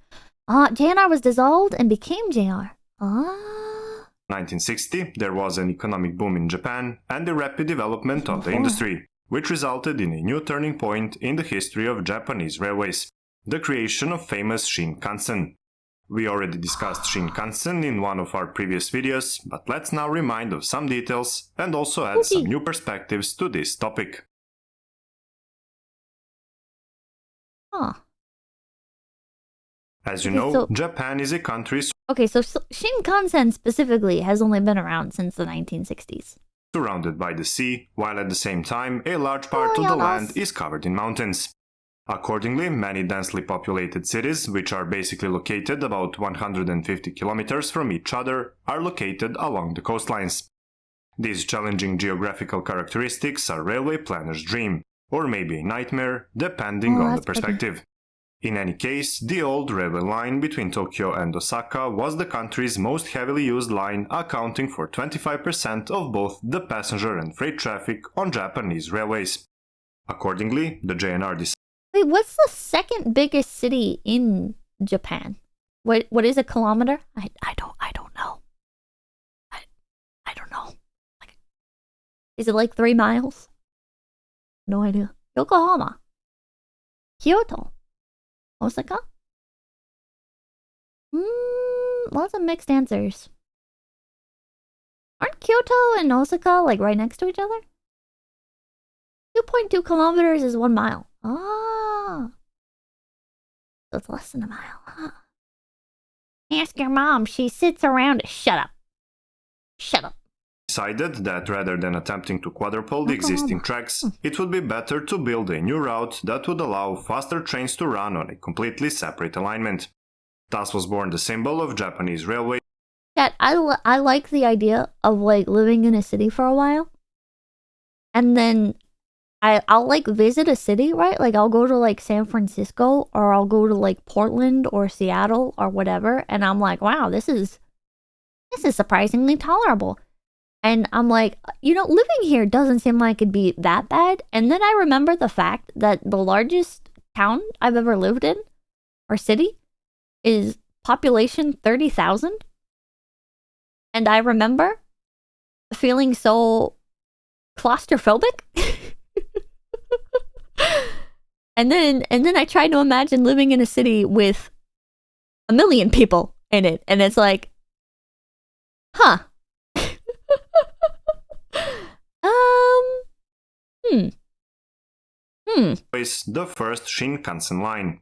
JNR was dissolved and became JR. 1960, there was an economic boom in Japan and the rapid development of the industry, which resulted in a new turning point in the history of Japanese railways, the creation of famous Shinkansen. We already discussed Shinkansen in one of our previous videos, but let's now remind of some details and also add some new perspectives to this topic. As you know, Japan is a country Okay, so Shinkansen specifically has only been around since the 1960s. Surrounded by the sea, while at the same time a large part of the land is covered in mountains. Accordingly, many densely populated cities, which are basically located about 150 kilometers from each other, are located along the coastlines. These challenging geographical characteristics are railway planners' dream, or maybe a nightmare, depending on the perspective. In any case, the old railway line between Tokyo and Osaka was the country's most heavily used line, accounting for 25% of both the passenger and freight traffic on Japanese railways. Accordingly, the JNR decided. Wait, what's the second biggest city in Japan? What is a kilometer? I don't know. I don't know. Is it like 3 miles? No idea. Yokohama. Kyoto. Osaka? Lots of mixed answers. Aren't Kyoto and Osaka right next to each other? 2.2 kilometers is 1 mile. So it's less than a mile, huh? Ask your mom. She sits around. Shut up. Decided that rather than attempting to quadruple the existing tracks, it would be better to build a new route that would allow faster trains to run on a completely separate alignment. Thus was born the symbol of Japanese railway. I like the idea of living in a city for a while, and then I'll visit a city, right? I'll go to San Francisco, or I'll go to Portland or Seattle or whatever, and I'm like, wow, this is surprisingly tolerable. And I'm like, living here doesn't seem like it'd be that bad. And then I remember the fact that the largest town I've ever lived in, or city, is population 30,000. And I remember feeling so claustrophobic. And then I tried to imagine living in a city with 1 million people in it, and it's like, huh. The first Shinkansen line.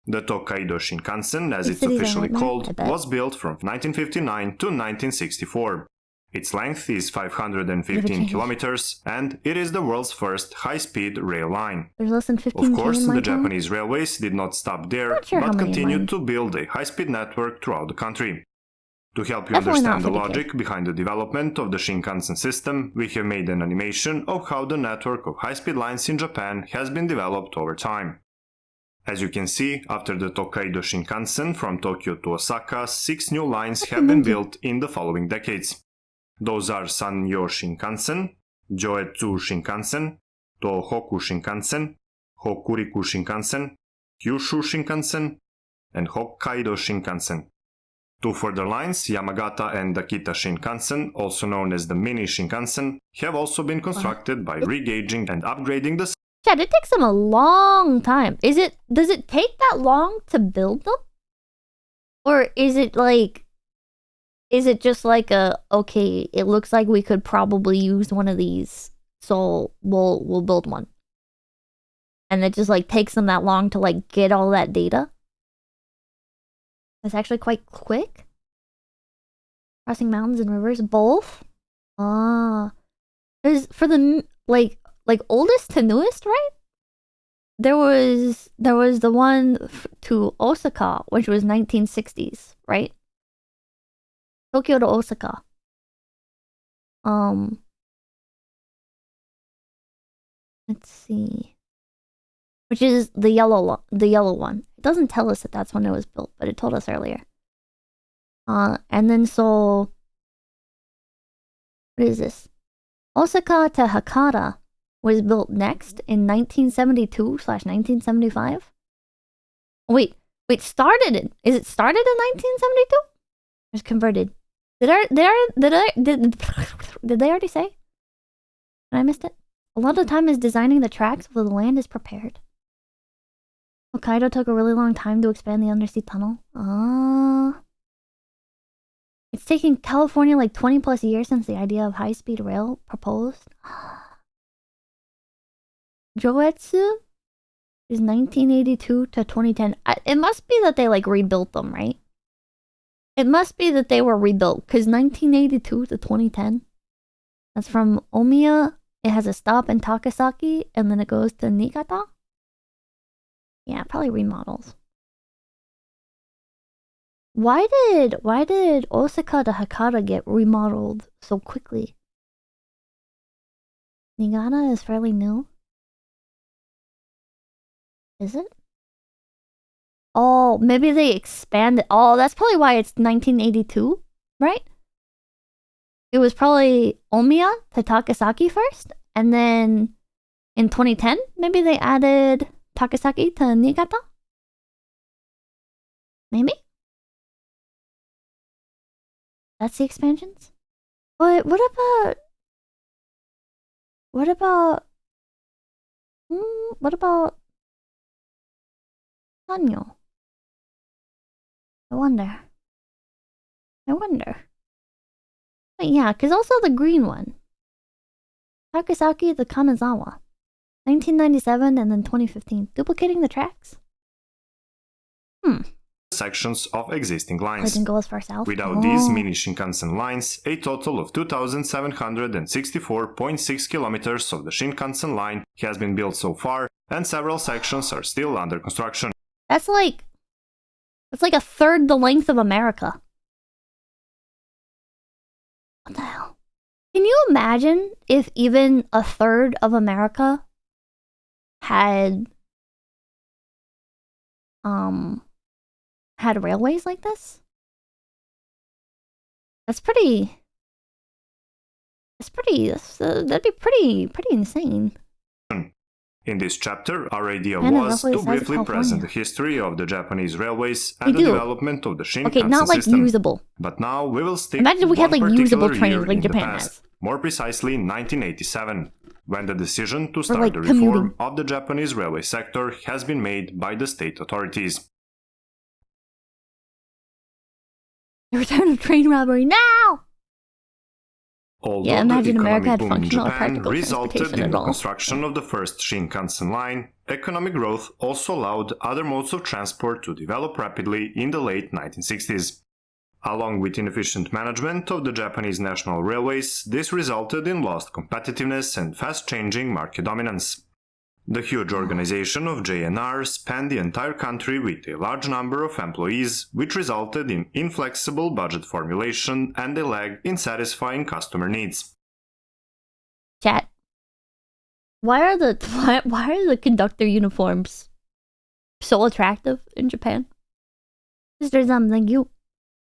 The Tokaido Shinkansen, as it's officially called, was built from 1959 to 1964. Its length is 515 kilometers, and it is the world's first high-speed rail line. There's less than 15 Of course, the Japanese railways did not stop there, but continued to build a high-speed network throughout the country. To help you understand the logic behind the development of the Shinkansen system, we have made an animation of how the network of high-speed lines in Japan has been developed over time. As you can see, after the Tokaido Shinkansen from Tokyo to Osaka, 6 new lines have been built in the following decades. Those are Sanyo Shinkansen, Joetsu Shinkansen, Tohoku Shinkansen, Hokuriku Shinkansen, Kyushu Shinkansen, and Hokkaido Shinkansen. 2 further lines, Yamagata and Akita Shinkansen, also known as the Mini Shinkansen, have also been constructed by regauging and upgrading the... Chad, it takes them a long time. Does it take that long to build them? Or is it just like okay, it looks like we could probably use one of these, so we'll build one. And it just like takes them that long to like get all that data? It's actually quite quick. Crossing mountains and rivers, both. There's for the like oldest to newest, right? There was the one to Osaka, which was 1960s, right? Tokyo to Osaka. Let's see. Which is the yellow one. It doesn't tell us that that's when it was built, but it told us earlier. And then so... What is this? Osaka to Hakata was built next in 1972/1975. Wait, started in... Is it started in 1972? Or is it converted? Did they already say? I missed it. A lot of time is designing the tracks while the land is prepared. Hokkaido took a really long time to expand the undersea tunnel. It's taken California like 20 plus years since the idea of high-speed rail proposed. Joetsu is 1982 to 2010. It must be that they like rebuilt them, right? It must be that they were rebuilt, because 1982 to 2010. That's from Omiya. It has a stop in Takasaki, and then it goes to Niigata. Yeah, probably remodels. Why did Osaka to Hakata get remodeled so quickly? Niigata is fairly new. Is it? Oh, maybe they expanded. Oh, that's probably why it's 1982, right? It was probably Omiya to Takasaki first, and then in 2010, maybe they added Takasaki to Niigata? Maybe? That's the expansions? But what about Sanyo? I wonder. But yeah, because also the green one. Takasaki to Kanazawa. 1997 and then 2015. Duplicating the tracks? Sections of existing lines. Didn't go as far south. Without these mini Shinkansen lines, a total of 2,764.6 kilometers of the Shinkansen line has been built so far, and several sections are still under construction. That's like a third the length of America. What the hell? Can you imagine if even a third of America had railways like this? That'd be pretty insane. In this chapter, our idea was to briefly present the history of the Japanese railways and the development of the Shinkansen system. Usable. But now we will stick Imagine if we had usable trains like Japan has. More precisely, 1987, when the decision to start the reform of the Japanese railway sector has been made by the state authorities. The return of train robbery now! Although imagine the America had economic boom in functional Japan practical resulted transportation in at the all. construction of the first Shinkansen line, economic growth also allowed other modes of transport to develop rapidly in the late 1960s. Along with inefficient management of the Japanese national railways, this resulted in lost competitiveness and fast-changing market dominance. The huge organization of JNR spanned the entire country with a large number of employees, which resulted in inflexible budget formulation and a lag in satisfying customer needs. Chat. Why are the conductor uniforms so attractive in Japan? Is there something you...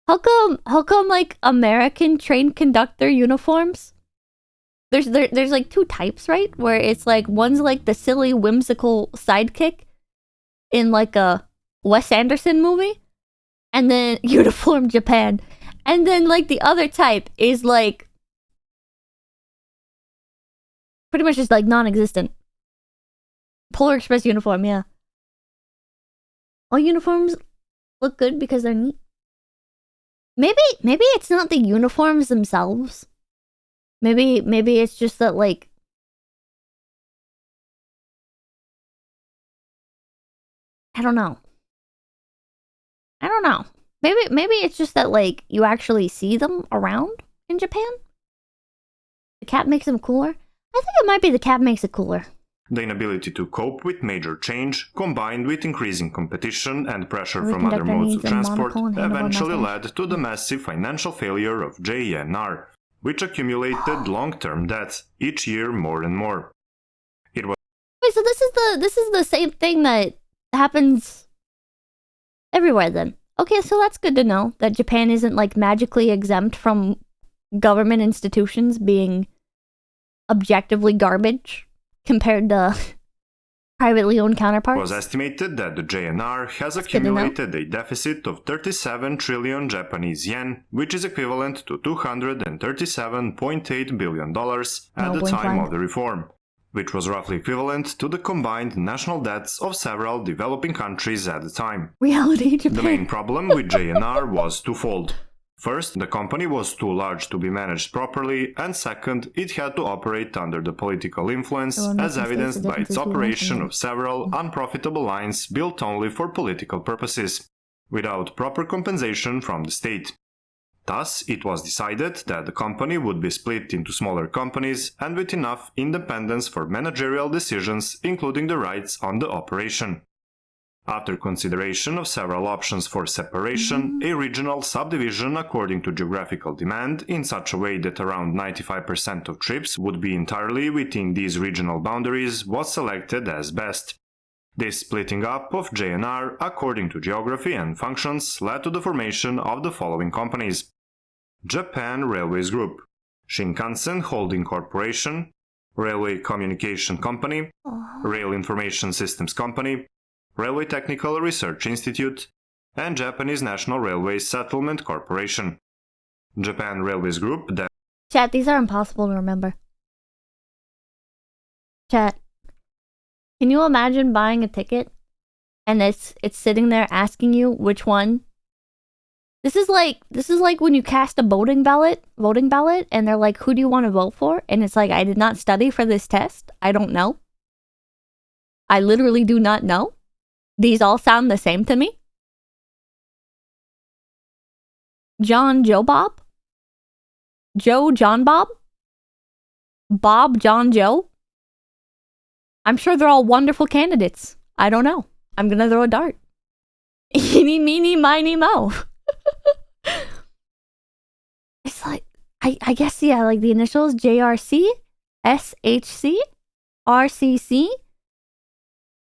How come like American train conductor uniforms? There's like two types, right? Where it's like one's like the silly whimsical sidekick in like a Wes Anderson movie, and then Uniform Japan. And then like the other type is like pretty much just like non-existent. Polar Express uniform, yeah. All uniforms look good because they're neat. Maybe it's not the uniforms themselves. Maybe it's just that like I don't know. Maybe it's just that like you actually see them around in Japan. The cap makes them cooler. I think it might be the cap makes it cooler. The inability to cope with major change, combined with increasing competition and pressure from other modes of transport, eventually led to the massive financial failure of JNR, which accumulated long-term debt, each year more and more. It was... Wait, so this is the same thing that happens everywhere then. Okay, so that's good to know that Japan isn't like magically exempt from government institutions being objectively garbage compared to privately owned counterparts. It was estimated that the JNR has accumulated a deficit of 37 trillion Japanese yen, which is equivalent to $237.8 billion at the time of the reform, which was roughly equivalent to the combined national debts of several developing countries at the time. Reality Japan. The main problem with JNR was twofold. First, the company was too large to be managed properly, and second, it had to operate under the political influence, as evidenced by its operation of several unprofitable lines built only for political purposes, without proper compensation from the state. Thus, it was decided that the company would be split into smaller companies and with enough independence for managerial decisions, including the rights on the operation. After consideration of several options for separation, a regional subdivision according to geographical demand in such a way that around 95% of trips would be entirely within these regional boundaries was selected as best. This splitting up of JNR according to geography and functions led to the formation of the following companies: Japan Railways Group, Shinkansen Holding Corporation, Railway Communication Company, Rail Information Systems Company, Railway Technical Research Institute, and Japanese National Railways Settlement Corporation. Japan Railways Group that... Chat, these are impossible to remember. Chat, can you imagine buying a ticket and it's sitting there asking you which one? This is like when you cast a voting ballot and they're like, who do you want to vote for? And it's like, I did not study for this test. I don't know. I literally do not know. These all sound the same to me. John Joe Bob? Joe John Bob? Bob John Joe? I'm sure they're all wonderful candidates. I don't know. I'm gonna throw a dart. Eeny, meeny, miny, mo. It's like, I guess, yeah, like the initials JRC, SHC, RCC,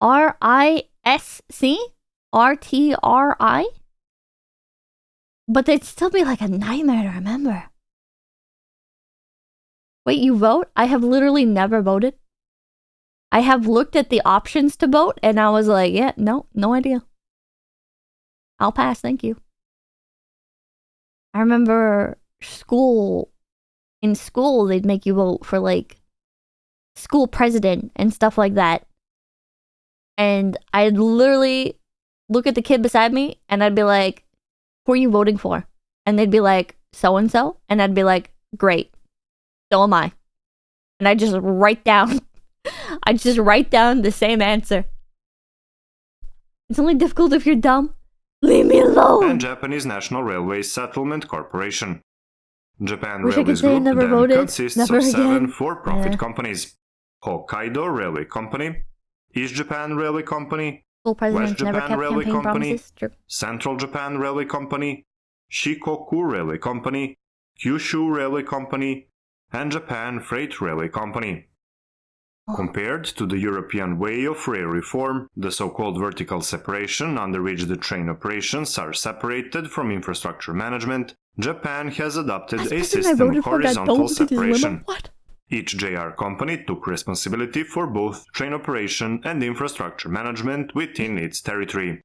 RISC, RTRI. But they'd still be like a nightmare to remember. Wait, you vote? I have literally never voted. I have looked at the options to vote and I was like, yeah, no idea. I'll pass, thank you. I remember in school, they'd make you vote for like school president and stuff like that. And I'd literally look at the kid beside me and I'd be like, who are you voting for? And they'd be like, so-and-so. And I'd be like, great. So am I. And I'd just write down the same answer. It's only difficult if you're dumb. Leave me alone! And Japanese National Railway Settlement Corporation. Japan Wish I could Railways say I Group never then voted. consists Never of 7 again. for-profit companies. Hokkaido Railway Company, East Japan Railway Company, School presidents West never Japan kept Railway campaign Company, promises. True. Central Japan Railway Company, Shikoku Railway Company, Kyushu Railway Company, and Japan Freight Railway Company. Compared to the European way of rail reform, the so-called vertical separation under which the train operations are separated from infrastructure management, Japan has adopted a system of horizontal separation. What? Each JR company took responsibility for both train operation and infrastructure management within its territory.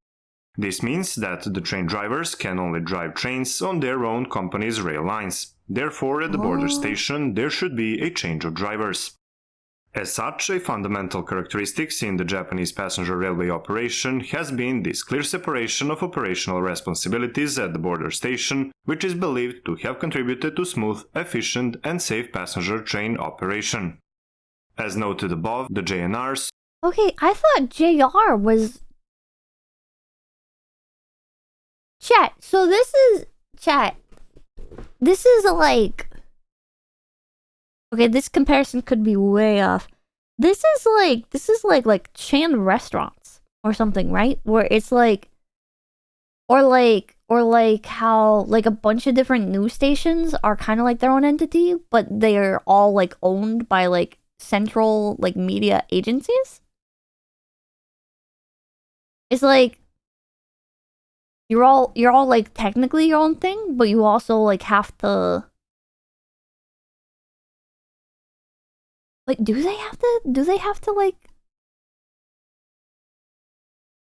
This means that the train drivers can only drive trains on their own company's rail lines. Therefore, at the border station, there should be a change of drivers. As such, a fundamental characteristic in the Japanese passenger railway operation has been this clear separation of operational responsibilities at the border station, which is believed to have contributed to smooth, efficient, and safe passenger train operation. As noted above, the JNRs. Okay, I thought JR was... Chat, so this is... Chat. This is like... Okay, this comparison could be way off. This is like chain restaurants or something, right? Where it's like, or like how like a bunch of different news stations are kind of like their own entity, but they're all like owned by like central like media agencies. It's like you're all like technically your own thing, but you also like have to. Like, do they have to like...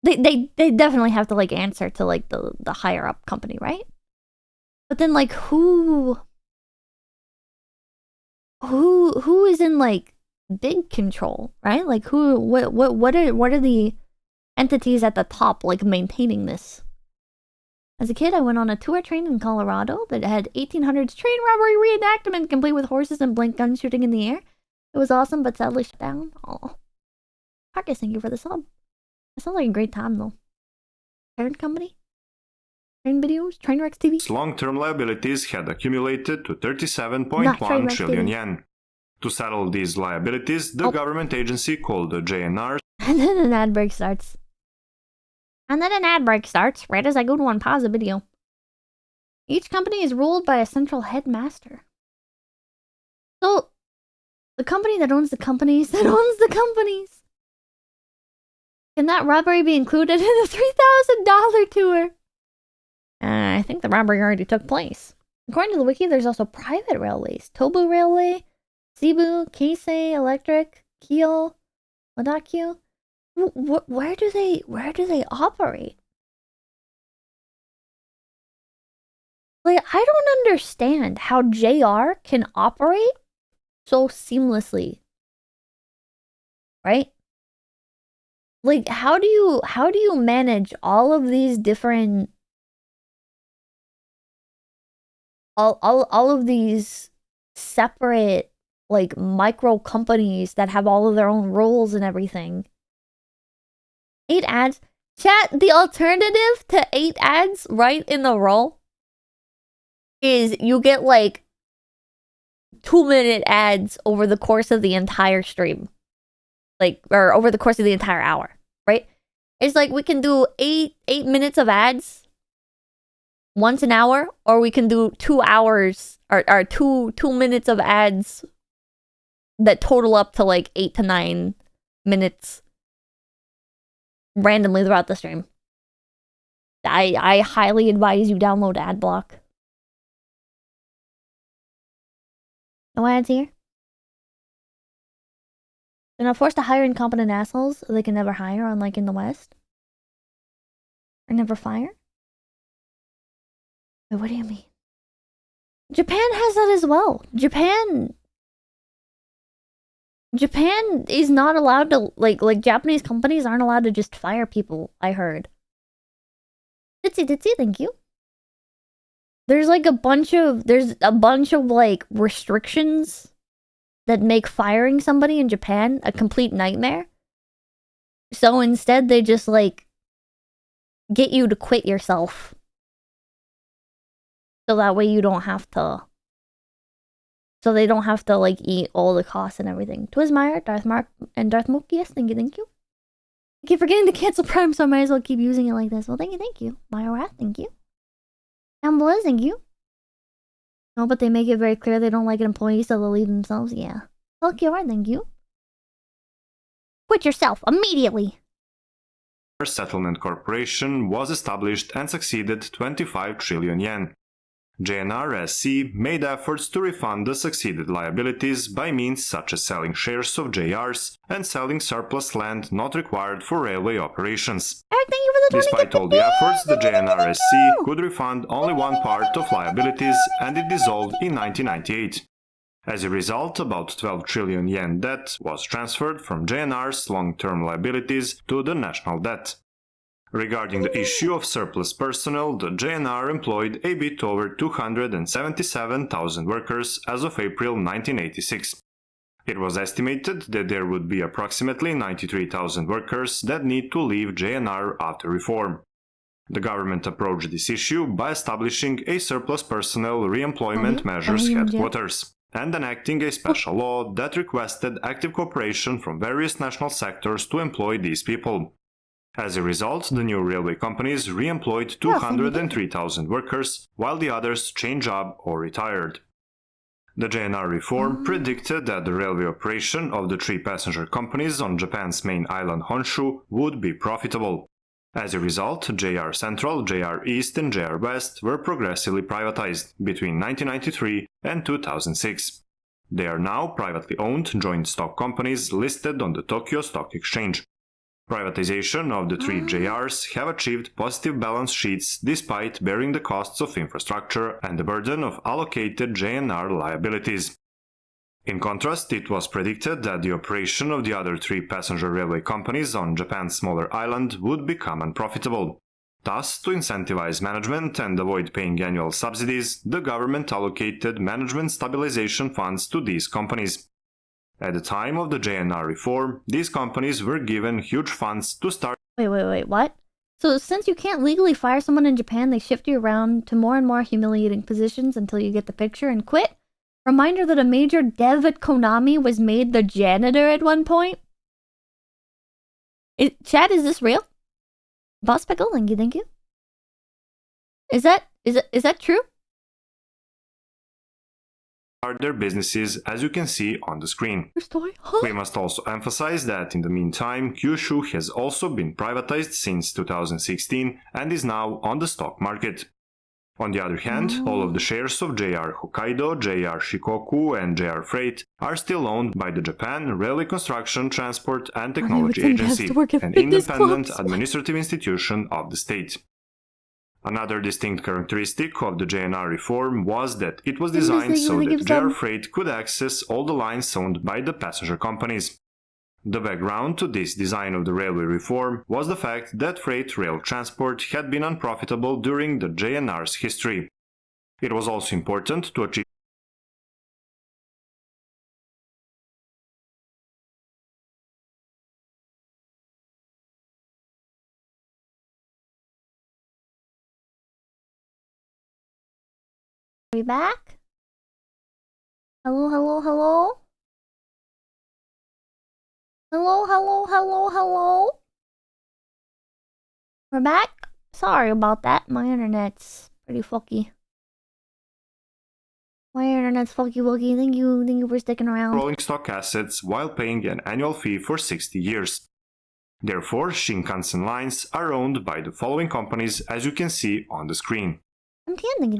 They definitely have to like answer to like the higher up company, right? But then like who is in like big control, right? Like what are the entities at the top like maintaining this? As a kid, I went on a tour train in Colorado that had 1800s train robbery reenactment complete with horses and blank guns shooting in the air. It was awesome, but sadly shut down. Oh. Marcus, thank you for the sub. That sounds like a great time, though. Parent company? Train videos? Trainwrecks TV? Long-term liabilities had accumulated to 37.1 trillion yen. To settle these liabilities, the government agency called the JNR. And then an ad break starts. Right as I go to unpause the video. Each company is ruled by a central headmaster. So... the company that owns the companies that owns the companies. Can that robbery be included in the $3,000 tour? I think the robbery already took place. According to the wiki, there's also private railways. Tobu Railway, Cebu, Keisei Electric, Kyo, Wadakyu. Where do they operate? Like, I don't understand how JR can operate so seamlessly, right? Like, how do you manage all of these different all of these separate like micro companies that have all of their own rules and everything? 8 ads. Chat, the alternative to 8 ads right in a row is you get like 2-minute ads over the course of the entire stream. Like, or over the course of the entire hour, right? It's like we can do 8 minutes of ads once an hour, or we can do 2 hours or 2 minutes of ads that total up to like 8 to 9 minutes randomly throughout the stream. I highly advise you download Adblock. No ads here? They're not forced to hire incompetent assholes they can never hire, unlike in the West. Or never fire? Wait, what do you mean? Japan has that as well. Japan is not allowed to, like Japanese companies aren't allowed to just fire people, I heard. Ditsy, thank you. There's a bunch of like restrictions that make firing somebody in Japan a complete nightmare. So instead they just like get you to quit yourself. So that way you don't have to... So they don't have to, like, eat all the costs and everything. Twizmeyer, Darth Mark, and Darth Mokius, thank you, thank you. I keep forgetting to cancel Prime, so I might as well keep using it like this. Well, thank you. Myorath, thank you. Amblez, thank you. No, but they make it very clear they don't like employees, so they'll leave themselves. Yeah. Helkior, thank you. Quit yourself, immediately! Settlement Corporation was established and succeeded 25 trillion yen. JNR SC made efforts to refund the succeeded liabilities by means such as selling shares of JRs and selling surplus land not required for railway operations. Eric, thank you for the Despite all the efforts, the JNR SC could refund only one part of liabilities, and it dissolved in 1998. As a result, about 12 trillion yen debt was transferred from JNR's long-term liabilities to the national debt. Regarding the issue of surplus personnel, the JNR employed a bit over 277,000 workers as of April 1986. It was estimated that there would be approximately 93,000 workers that need to leave JNR after reform. The government approached this issue by establishing a surplus personnel re-employment measures headquarters and enacting a special law that requested active cooperation from various national sectors to employ these people. As a result, the new railway companies re-employed 203,000 workers, while the others changed job or retired. The JNR reform predicted that the railway operation of the three passenger companies on Japan's main island Honshu would be profitable. As a result, JR Central, JR East and JR West were progressively privatized between 1993 and 2006. They are now privately owned joint stock companies listed on the Tokyo Stock Exchange. Privatization of the three JRs have achieved positive balance sheets despite bearing the costs of infrastructure and the burden of allocated JNR liabilities. In contrast, it was predicted that the operation of the other three passenger railway companies on Japan's smaller island would become unprofitable. Thus, to incentivize management and avoid paying annual subsidies, the government allocated management stabilization funds to these companies. At the time of the JNR reform, these companies were given huge funds to start... Wait, what? So since you can't legally fire someone in Japan, they shift you around to more and more humiliating positions until you get the picture and quit? Reminder that a major dev at Konami was made the janitor at one point? Chad, is this real? Boss Pickle, thank you. Is that true? Their businesses, as you can see on the screen. We must also emphasize that in the meantime, Kyushu has also been privatized since 2016 and is now on the stock market. On the other hand, all of the shares of JR Hokkaido, JR Shikoku and JR Freight are still owned by the Japan Railway Construction, Transport and Technology Agency, an independent administrative institution of the state. Another distinct characteristic of the JNR reform was that it was designed so that JR Freight could access all the lines owned by the passenger companies. The background to this design of the railway reform was the fact that freight rail transport had been unprofitable during the JNR's history. It was also important to achieve Are we back? Hello? Hello? We're back? Sorry about that. My internet's pretty fucky. Wookie. Thank you for sticking around. rolling stock assets while paying an annual fee for 60 years. Therefore, Shinkansen lines are owned by the following companies, as you can see on the screen.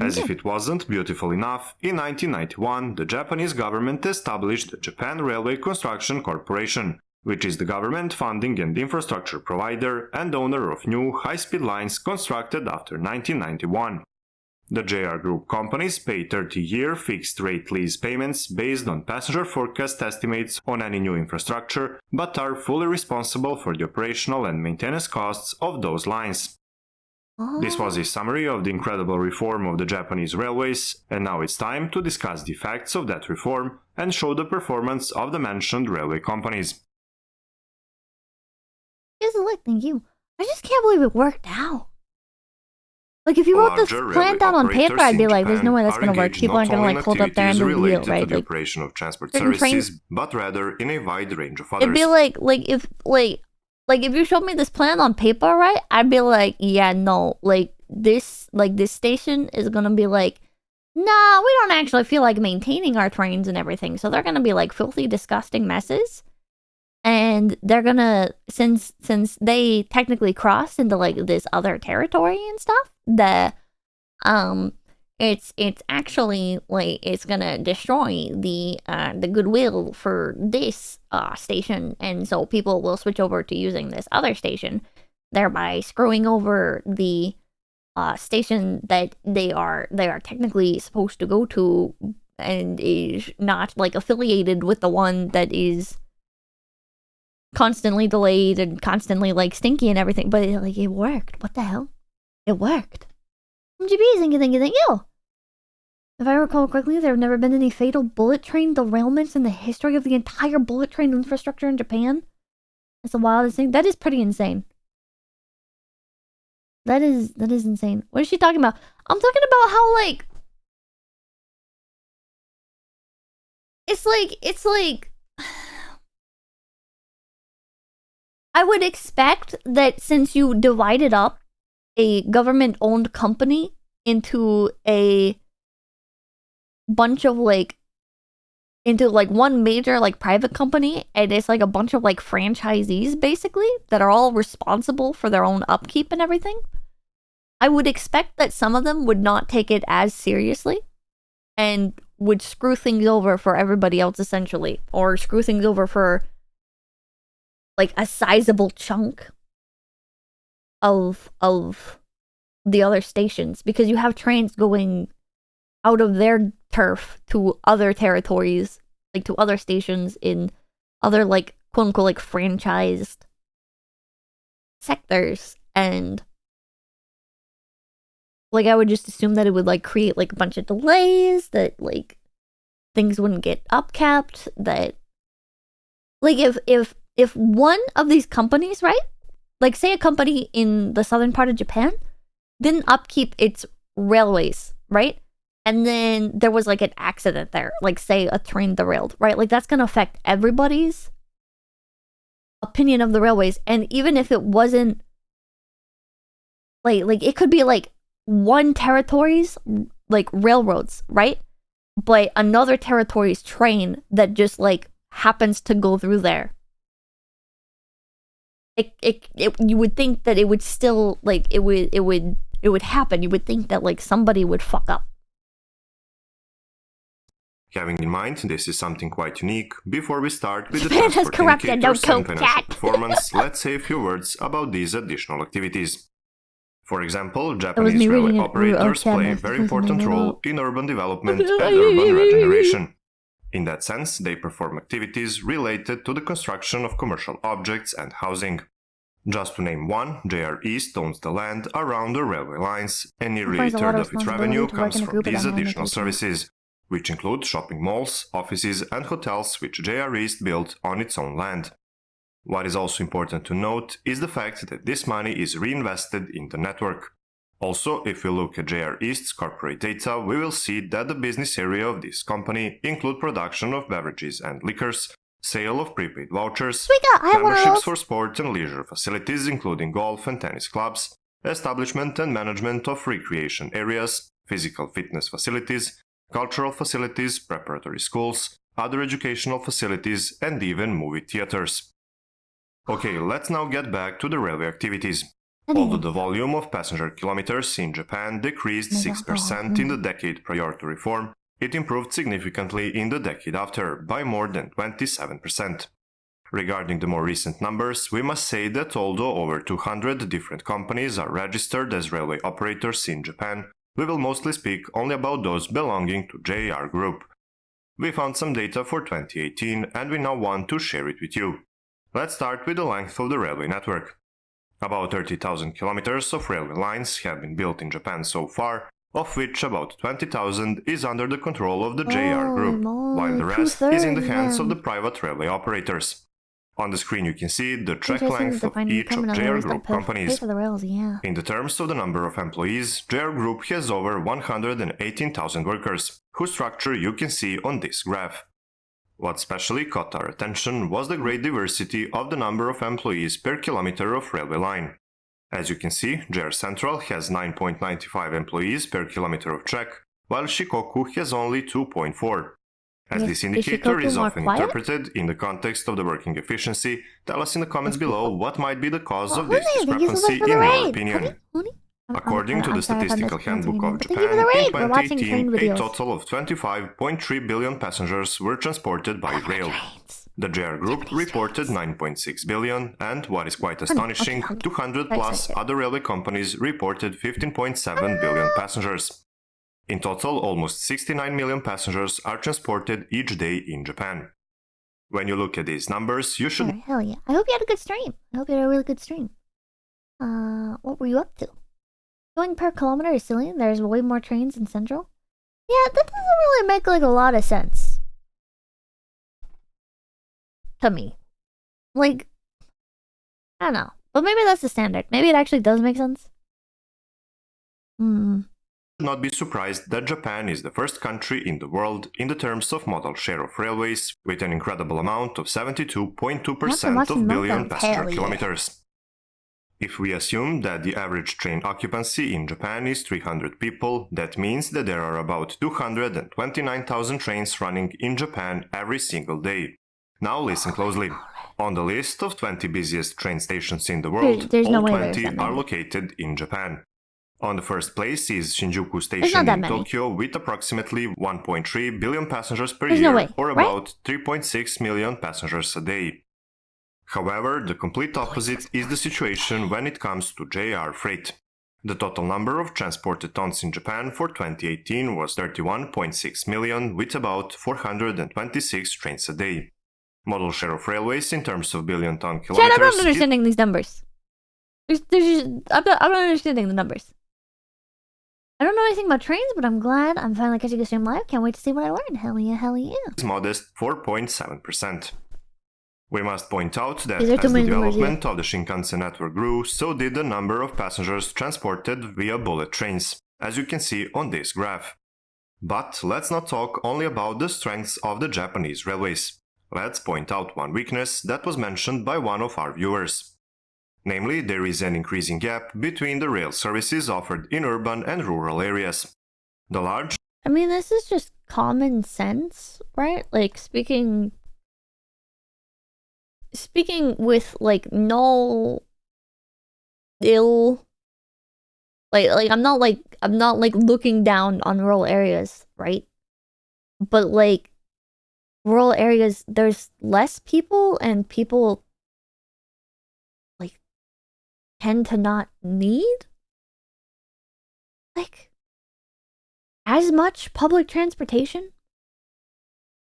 As if it wasn't beautiful enough, in 1991 the Japanese government established the Japan Railway Construction Corporation, which is the government funding and infrastructure provider and owner of new high-speed lines constructed after 1991. The JR Group companies pay 30-year fixed-rate lease payments based on passenger forecast estimates on any new infrastructure, but are fully responsible for the operational and maintenance costs of those lines. This was a summary of the incredible reform of the Japanese railways, and now it's time to discuss the facts of that reform and show the performance of the mentioned railway companies. Here's a look, thank you. I just can't believe it worked out. Like, if you wrote this plan down on paper, I'd be like, there's no way that's going to work. People aren't going to, like, hold up their end of the wheel, right? The like, operation of transport services, but rather in a wide range of others. It'd be like, if you showed me this plan on paper, right? I'd be like, yeah, no, like, this station is going to be like, nah, we don't actually feel like maintaining our trains and everything. So they're going to be, like, filthy, disgusting messes. And they're gonna, since they technically crossed into, like, this other territory and stuff, it's actually, like, it's gonna destroy the goodwill for this station, and so people will switch over to using this other station, thereby screwing over the station that they are technically supposed to go to, and is not, like, affiliated with the one that is constantly delayed and constantly, like, stinky and everything. But like, it worked. What the hell? It worked. MGB thinking, ew. If I recall correctly, there have never been any fatal bullet train derailments in the history of the entire bullet train infrastructure in Japan. That's the wildest thing. That is pretty insane. That is insane. What is she talking about? I'm talking about how, like, it's like I would expect that since you divided up a government-owned company into a bunch of, like, into, like, one major, like, private company, and it's, like, a bunch of, like, franchisees, basically, that are all responsible for their own upkeep and everything, I would expect that some of them would not take it as seriously and would screw things over for everybody else, essentially, or screw things over for, like, a sizable chunk of the other stations, because you have trains going out of their turf to other territories, like, to other stations in other, like, quote-unquote, like, franchised sectors, and, like, I would just assume that it would, like, create, like, a bunch of delays, that, like, things wouldn't get upkept, that, like, if one of these companies, right, like, say a company in the southern part of Japan didn't upkeep its railways, right, and then there was, like, an accident there, like, say a train derailed, right, like, that's gonna affect everybody's opinion of the railways. And even if it wasn't, like it could be, like, one territory's, like, railroads, right, but another territory's train that just, like, happens to go through there. You would think that it would still, like, it would happen. You would think that, like, somebody would fuck up. Having in mind this is something quite unique, before we start with the Japan has transport corrupted, indicators don't and cope, financial cat. performance, let's say a few words about these additional activities. For example, was Japanese me railway reading it. operators Oh, play a Chad, very was important reading it role all. in urban development and urban regeneration. In that sense, they perform activities related to the construction of commercial objects and housing. Just to name one, JR East owns the land around the railway lines, and nearly a third of its revenue comes from these additional services, which include shopping malls, offices, and hotels which JR East built on its own land. What is also important to note is the fact that this money is reinvested in the network. Also, if we look at JR East's corporate data, we will see that the business area of this company include production of beverages and liquors, sale of prepaid vouchers, memberships for sport and leisure facilities including golf and tennis clubs, establishment and management of recreation areas, physical fitness facilities, cultural facilities, preparatory schools, other educational facilities, and even movie theaters. Okay, let's now get back to the railway activities. Although the volume of passenger kilometers in Japan decreased 6% in the decade prior to reform, it improved significantly in the decade after, by more than 27%. Regarding the more recent numbers, we must say that although over 200 different companies are registered as railway operators in Japan, we will mostly speak only about those belonging to JR Group. We found some data for 2018 and we now want to share it with you. Let's start with the length of the railway network. About 30,000 kilometers of railway lines have been built in Japan so far, of which about 20,000 is under the control of the JR Group, while the rest is in the hands of the private railway operators. On the screen you can see the track length of each of JR Group companies. In the terms of the number of employees, JR Group has over 118,000 workers, whose structure you can see on this graph. What specially caught our attention was the great diversity of the number of employees per kilometer of railway line. As you can see, JR Central has 9.95 employees per kilometer of track, while Shikoku has only 2.4. As this indicator is often interpreted in the context of the working efficiency, tell us in the comments below what might be the cause of this discrepancy in your opinion. According to the Statistical Handbook of Japan, in 2018, a total of 25.3 billion passengers were transported by rail. The JR Group reported 9.6 billion, and, what is quite astonishing, 200 plus other railway companies reported 15.7 billion passengers. In total, almost 69 million passengers are transported each day in Japan. When you look at these numbers, you should... Hell yeah. I hope you had a good stream. I hope you had a really good stream. What were you up to? Going per kilometer is silly. There's way more trains in Central. Yeah, that doesn't really make like a lot of sense. To me. Like, I don't know. But maybe that's the standard. Maybe it actually does make sense. Not be surprised that Japan is the first country in the world in the terms of modal share of railways, with an incredible amount of 72.2% of billion passenger kilometers. If we assume that the average train occupancy in Japan is 300 people, that means that there are about 229,000 trains running in Japan every single day. Now listen closely. On the list of 20 busiest train stations in the world, all 20 are located in Japan. On the first place is Shinjuku Station in Tokyo with approximately 1.3 billion passengers per year, or about 3.6 million passengers a day. However, the complete opposite is the situation when it comes to JR freight. The total number of transported tons in Japan for 2018 was 31.6 million, with about 426 trains a day. Modal share of railways in terms of billion-ton kilometers... I'm not understanding these numbers. I'm not understanding the numbers. I don't know anything about trains, but I'm glad I'm finally catching a stream live. Can't wait to see what I learn. Hell yeah, hell yeah. ...is modest 4.7%. We must point out that as the development of the Shinkansen network grew, so did the number of passengers transported via bullet trains, as you can see on this graph. But let's not talk only about the strengths of the Japanese railways. Let's point out one weakness that was mentioned by one of our viewers. Namely, there is an increasing gap between the rail services offered in urban and rural areas. The large... I mean, this is just common sense, right? Like, speaking with, like, no ill... Like, I'm not looking down on rural areas, right? But, like, rural areas, there's less people, and people tend to not need like as much public transportation.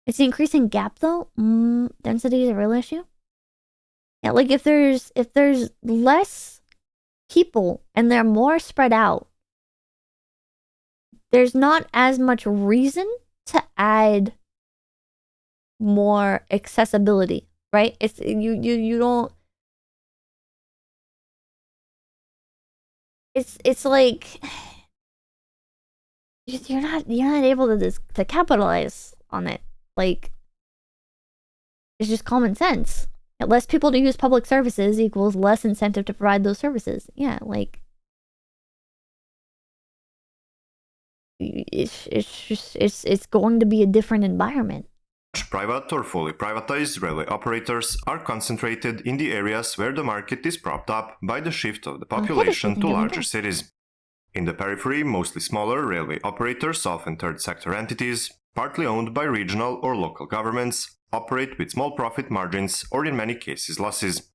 It's the increasing gap though. Density is a real issue. Yeah, like if there's less people and they're more spread out, there's not as much reason to add more accessibility, right? It's you don't. It's like you're not able to capitalize on it. Like, it's just common sense. Less people to use public services equals less incentive to provide those services. Yeah, like it's going to be a different environment. Private or fully privatized railway operators are concentrated in the areas where the market is propped up by the shift of the population to larger cities. In the periphery, mostly smaller railway operators, often third sector entities, partly owned by regional or local governments, operate with small profit margins or in many cases losses.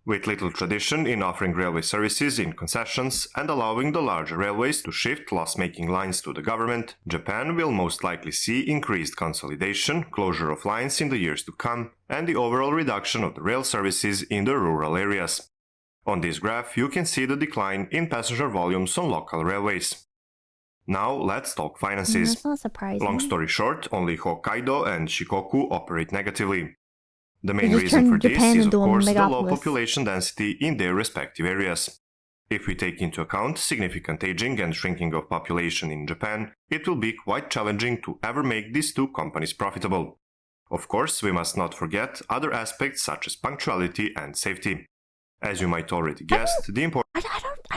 With little tradition in offering railway services in concessions and allowing the larger railways to shift loss-making lines to the government, Japan will most likely see increased consolidation, closure of lines in the years to come, and the overall reduction of the rail services in the rural areas. On this graph, you can see the decline in passenger volumes on local railways. Now let's talk finances. That's not surprising. Long story short, only Hokkaido and Shikoku operate negatively. The main reason for this is, of course, the low megapolis. population density in their respective areas. If we take into account significant aging and shrinking of population in Japan, it will be quite challenging to ever make these two companies profitable. Of course, we must not forget other aspects such as punctuality and safety. As you might already guess, the important... I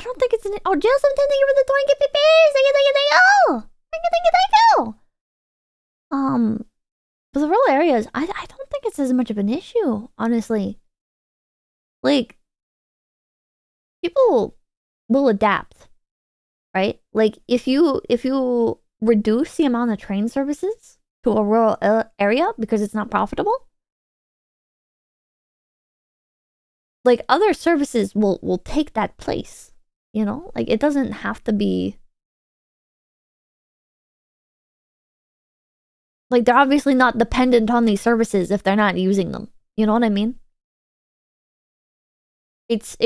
don't think it's an... Oh, Jill, thank you for the 20 pippies! Thank you! For the rural areas, I don't think it's as much of an issue, honestly. Like, people will adapt, right? Like, if you reduce the amount of train services to a rural area because it's not profitable, like, other services will take that place, you know? Like, it doesn't have to be... Like, they're obviously not dependent on these services if they're not using them. You know what I mean? It's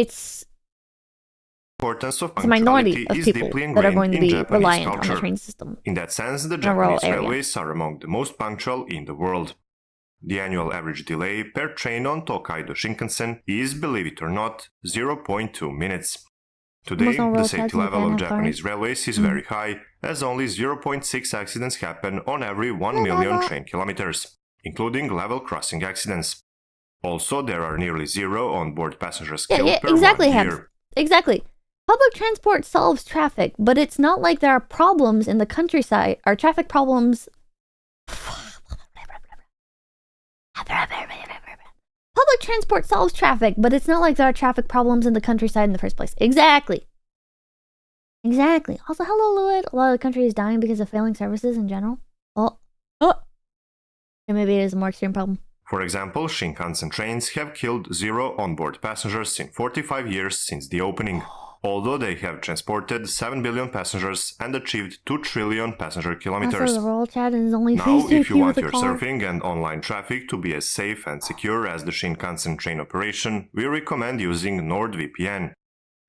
importance of a minority punctuality of is people deeply that are ingrained going to in be Japanese reliant on culture. the train system. In that sense, the in a rural Japanese area. railways are among the most punctual in the world. The annual average delay per train on Tokaido Shinkansen is, believe it or not, 0.2 minutes. Today, the safety level of Japanese railways is very high, as only 0.6 accidents happen on every 1 million train kilometers, including level crossing accidents. Also, there are nearly zero on-board passengers killed per 1 year. Exactly. Public transport solves traffic, but it's not like there are problems in the countryside, or traffic problems... Public transport solves traffic, but it's not like there are traffic problems in the countryside in the first place. Exactly. Also, hello, Lewitt. A lot of the country is dying because of failing services in general. And maybe it is a more extreme problem. For example, Shinkansen trains have killed 0 onboard passengers in 45 years since the opening, although they have transported 7 billion passengers and achieved 2 trillion passenger kilometers. Also, the rural chat is only Now, if you want your surfing and online traffic to be as safe and secure as the Shinkansen train operation, we recommend using NordVPN.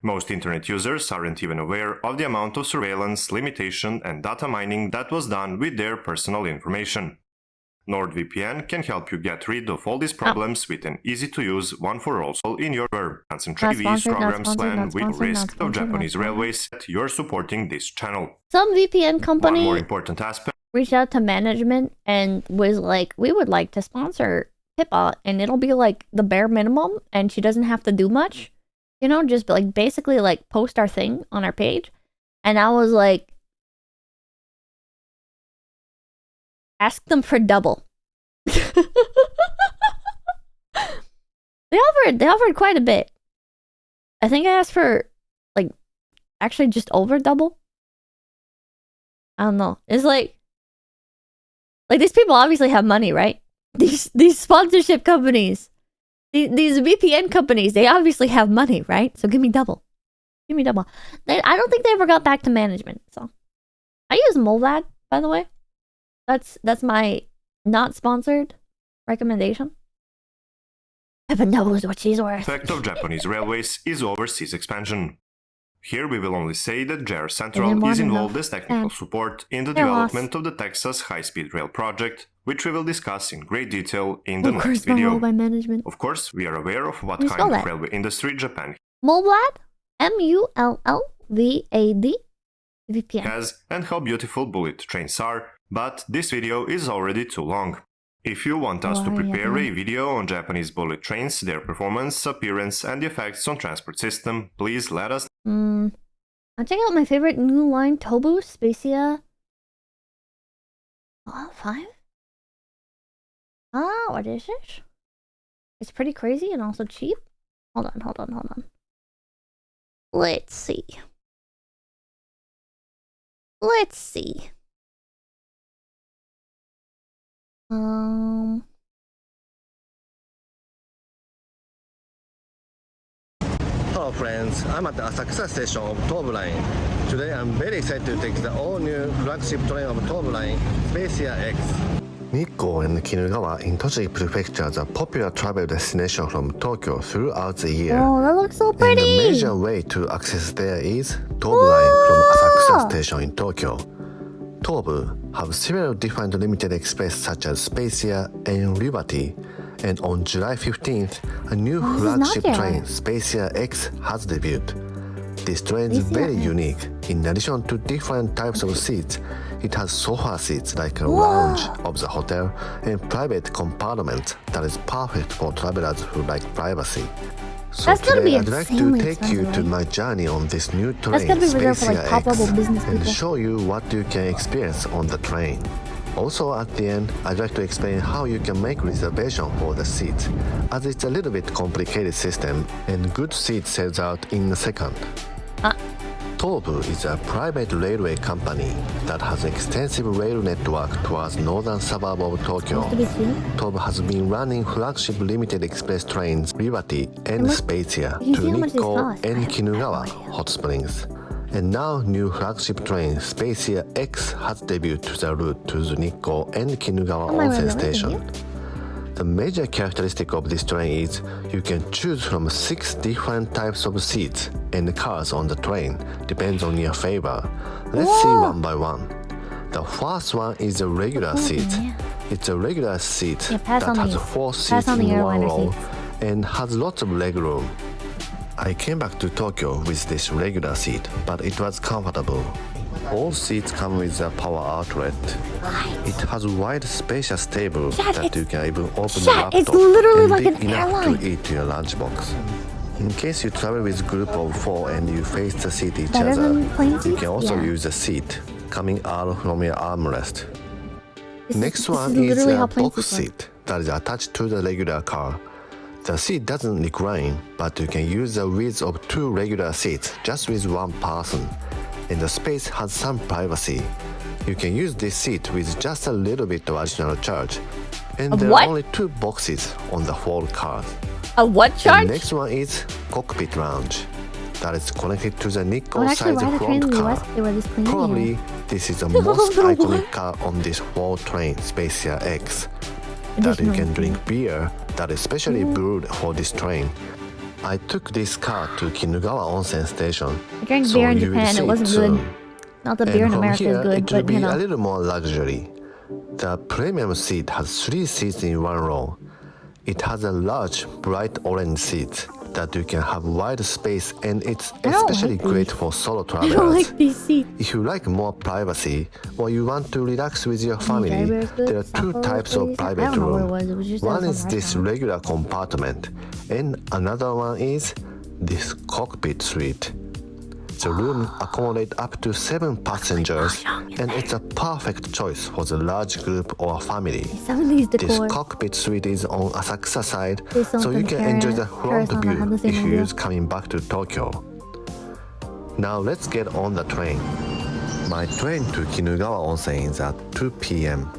Most internet users aren't even aware of the amount of surveillance, limitation, and data mining that was done with their personal information. NordVPN can help you get rid of all these problems with an easy-to-use one-for-all in your concentrated programs plan with risk of Japanese railways that you're supporting this channel. Some VPN company One more important aspect reached out to management and was like, we would like to sponsor Pippa, and it'll be like the bare minimum, and she doesn't have to do much. You know, just like basically like post our thing on our page. And I was like, ask them for double. They offered quite a bit. I think I asked for like actually just over double. I don't know. It's like these people obviously have money, right? These sponsorship companies, these VPN companies, they obviously have money, right? So give me double. I don't think they ever got back to management. So I use Molvad, by the way. That's my not sponsored recommendation. Heaven knows what she's worth. Effect of Japanese railways is overseas expansion. Here we will only say that JR Central is involved as technical support in the development of the Texas high-speed rail project, which we will discuss in great detail in the next video. By management. Of course, we are aware of what kind of railway industry Japan Molvad, MULLVAD, VPN has and how beautiful bullet trains are, but this video is already too long. If you want us to prepare a video on Japanese bullet trains, their performance, appearance, and the effects on transport system, please let us I'll check out my favorite new line, Tobu Spacia 5? What is this? It's pretty crazy and also cheap. Hold on. Let's see. Hello friends, I'm at the Asakusa station of Tobu Line. Today I'm very excited to take the all-new flagship train of Tobu Line, Spacia X. Nikko and Kinugawa in Tochigi Prefecture is a popular travel destination from Tokyo throughout the year. Oh, that looks so pretty! And the major way to access there is Tobu Line from Asakusa Station in Tokyo. Tobu have several different limited express such as Spacia and Liberty, And on July 15th, a new flagship train, Spacia X, has debuted. This train is very unique. In addition to different types of seats, it has sofa seats like a lounge of the hotel and private compartments that is perfect for travelers who like privacy. So today I'd like to take you to my journey on this new train, Spacia X, and show you what you can experience on the train. Also at the end, I'd like to explain how you can make reservation for the seats, as it's a little bit complicated system and good seats sells out in a second. Tobu is a private railway company that has an extensive rail network towards northern suburb of Tokyo. Tobu has been running flagship limited express trains Liberty and Spacia to Nikko and Kinugawa hot springs. And now new flagship train Spacia X has debuted to the route to the Nikko and Kinugawa onsen station. The major characteristic of this train is you can choose from 6 different types of seats and cars on the train, depends on your favor. Let's see one by one. The first one is a regular seat. It's a regular seat that has 4 seats in one row and has lots of leg room. I came back to Tokyo with this regular seat, but it was comfortable. All seats come with a power outlet. It has a wide spacious table that you can even open the laptop it's literally and like big an enough airline. to eat your lunchbox. In case you travel with a group of 4 and you face the seat each other, you can also use a seat coming out from your armrest. Next one is a box seat that is attached to the regular car. The seat doesn't recline, but you can use the width of 2 regular seats just with one person. And the space has some privacy. You can use this seat with just a little bit of additional charge. And there are only 2 boxes on the whole car. A what charge? The next one is cockpit lounge. That is connected to the Nikko size front car. Probably this is the most iconic car on this whole train, Spacia X. That you can drink beer that is specially brewed for this train. I took this car to Kinugawa Onsen Station. I drank beer in Japan, it wasn't good. Not that beer in America is good, it will but be you know. a little more luxury. The premium seat has 3 seats in one row. It has a large, bright orange seat that you can have wide space, and it's especially great for solo travelers. I don't like these seats. If you like more privacy or you want to relax with your family, there are 2 types of private rooms. One is this regular compartment, and another one is this cockpit suite. The room accommodates up to 7 passengers, and it's a perfect choice for the large group or family. This cockpit suite is on Asakusa side, so you can enjoy the front view if you use coming back to Tokyo. Now let's get on the train. My train to Kinugawa Onsen is at 2 p.m.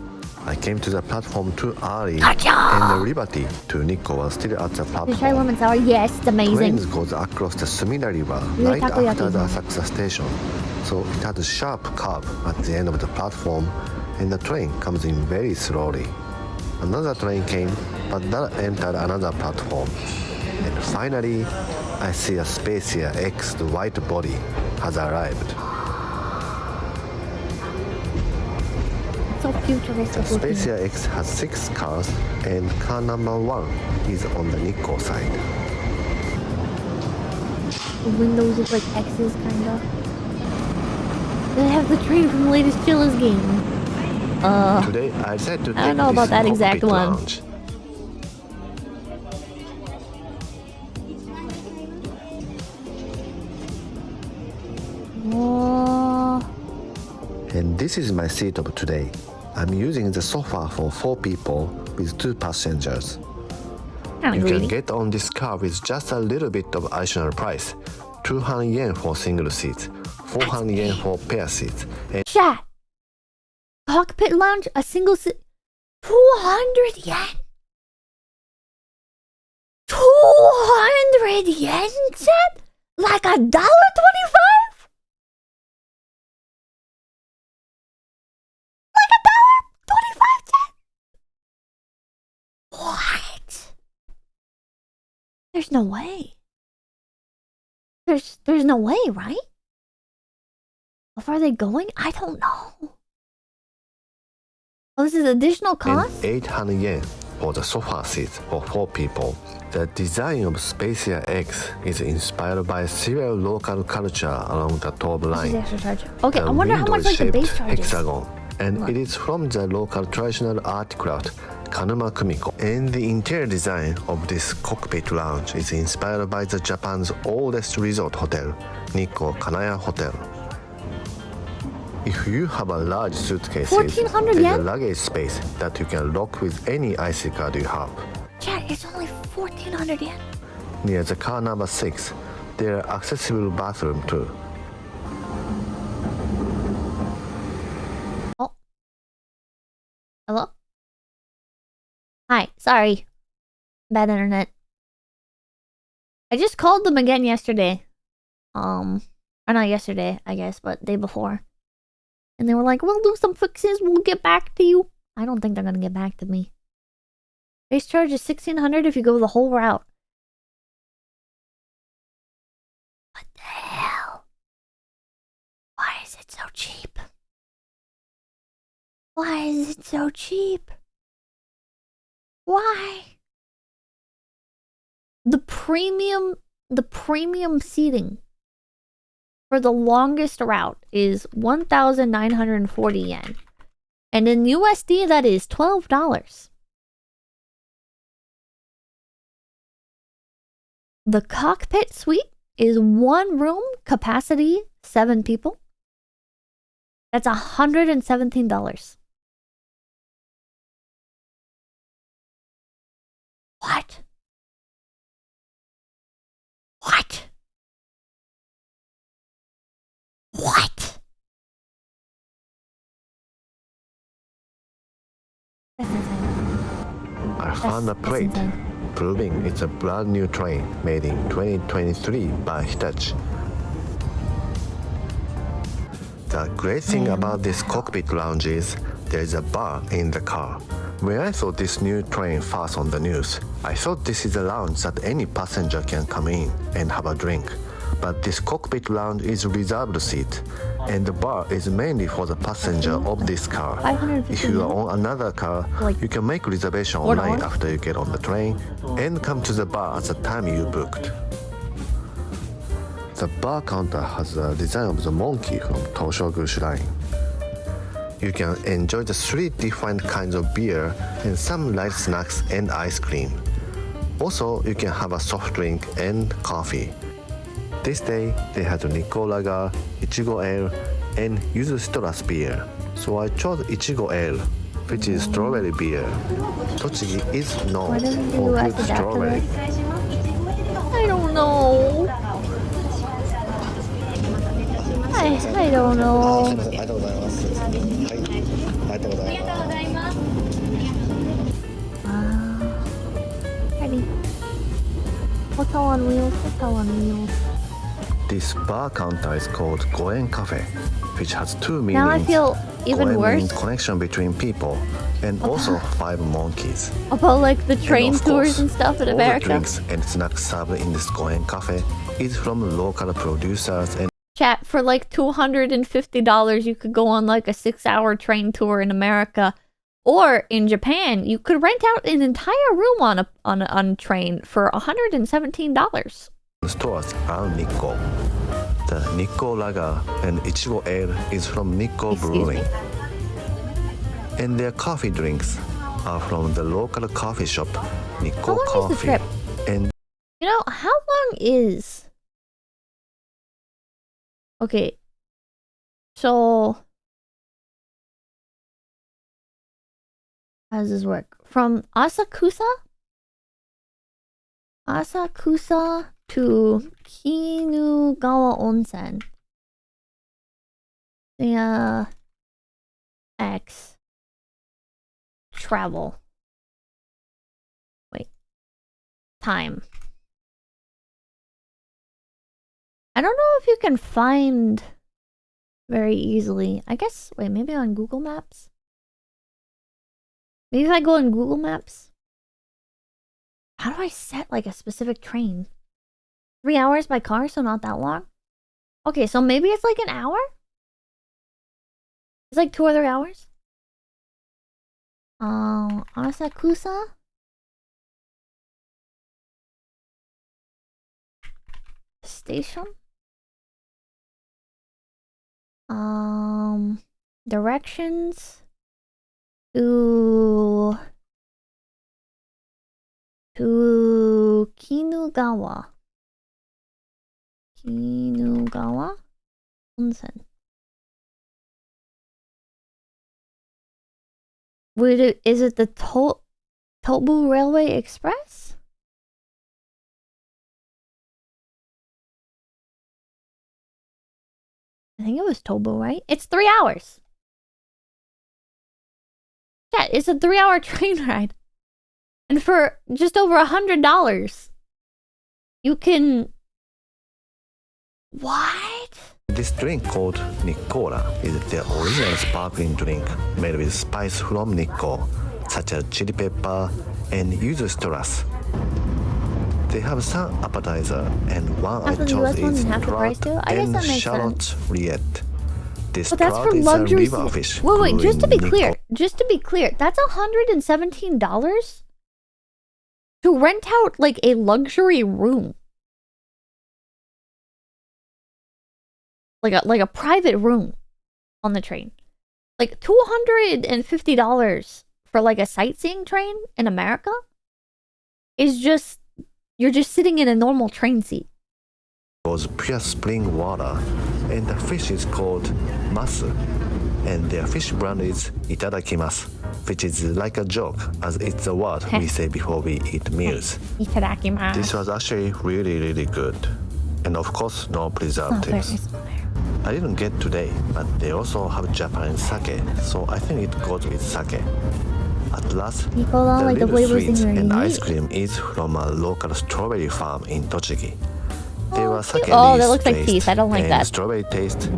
I came to the platform too early, and the Liberty to Nikko was still at the platform. Yes, it's amazing. Train goes across the Sumida River right after the Asakusa station, so it has a sharp curve at the end of the platform, and the train comes in very slowly. Another train came, but that entered another platform. And finally, I see a Spacia X, the white body, has arrived. So futuristic. The Spacia X has 6 cars, and car number 1 is on the Nikko side. The windows look like X's, kinda. They have the train from the latest Chillers game. Today I decided to take I don't know about that exact one. Lounge. And this is my seat of today. I'm using the sofa for 4 people with 2 passengers. You can get on this car with just a little bit of additional price. 200 yen for single seats, 400 yen for pair seats. And Chat! Cockpit lounge, a single seat. 200 yen? 200 yen, chat? Like $1.25? What? There's no way. There's no way, right? How far are they going? I don't know. Oh, this is additional cost? and 800 yen for the sofa seats for 4 people. The design of Spacia X is inspired by several local culture along the top line. Okay, I wonder how much like the base charge is. Hexagon, and it is from the local traditional art craft Kanuma Kumiko. And the interior design of this cockpit lounge is inspired by the Japan's oldest resort hotel, Nikko Kanaya Hotel. If you have a large suitcase, there's a luggage space that you can lock with any IC card you have. Chat, it's only 1,400 yen. Near the car number 6, there are accessible bathroom too. Oh. Hello? Hi, sorry. Bad internet. I just called them again yesterday. Or not yesterday, I guess, but day before. And they were like, we'll do some fixes, we'll get back to you. I don't think they're gonna get back to me. Base charge is 1,600 if you go the whole route. What the hell? Why is it so cheap? Why is it so cheap? Why? The premium seating for the longest route is 1,940 yen. And in USD, that is $12. The cockpit suite is 1 room, capacity 7 people. That's $117. What? What? What? That's insane. I found a plate proving it's a brand new train made in 2023 by Hitachi. The great thing about this cockpit lounge is there's a bar in the car. When I saw this new train first on the news, I thought this is a lounge that any passenger can come in and have a drink. But this cockpit lounge is a reserved seat, and the bar is mainly for the passenger of this car. If you are on another car, you can make reservation online after you get on the train and come to the bar at the time you booked. The bar counter has a design of the monkey from Toshogu Shrine. You can enjoy the 3 different kinds of beer and some light snacks and ice cream. Also, you can have a soft drink and coffee. This day, they had Nikko Lager, Ichigo Ale, and Yuzu Citrus beer. So I chose Ichigo Ale, which is strawberry beer. Tochigi is known for good strawberry. I don't know. I don't know. Ready. Hotel on wheels, hotel on wheels. This bar counter is called Goen Cafe, which has 2 meanings. Now I feel even Goen worse. means connection between people, and also 5 monkeys. About like the train and tours and stuff in all America. The drinks and snacks served in this Goen Cafe is from local producers and Chat, for like $250, you could go on like a 6-hour train tour in America. Or in Japan, you could rent out an entire room on a train for $117. stores around Nikko. The Nikko Lager and Ichigo Ale is from Nikko Brewing. And their coffee drinks are from the local coffee shop, Nikko How long Coffee. is the trip? And you know, how long is... Okay. So... How does this work? From Asakusa to Kinugawa Onsen. Spacia X. Travel. Wait. Time. I don't know if you can find very easily. I guess, wait, maybe on Google Maps? Maybe if I go on Google Maps. How do I set like a specific train? 3 hours by car, so not that long? Okay, so maybe it's like an hour? It's like 2 or 3 hours? Asakusa station. Directions to Kinugawa. Kinugawa Onsen. Is it the Tobu Railway Express? I think it was Tobu, right? It's 3 hours. Yeah, it's a 3-hour train ride. And for just over $100, you can... What? This drink called Nikkora is the original sparkling drink made with spice from Nikko, such as chili pepper and yuzu citrus. They have some appetizer, and one I chose is trout and shallot rillette. This trout is a river fish. Wait, just to be clear, that's $117 to rent out like a luxury room. Like a private room on the train. Like $250 for like a sightseeing train in America is just, you're just sitting in a normal train seat. It was pure spring water, and the fish is called masu, and their fish brand is itadakimasu, which is like a joke as it's a word we say before we eat meals. Itadakimasu. This was actually really good, and of course no preservatives. I didn't get today, but they also have Japanese sake, so I think it goes with sake. At last, the little sweets and ice cream is from a local strawberry farm in Tochigi. They were sake that looks like teeth. I don't like that. Strawberry taste,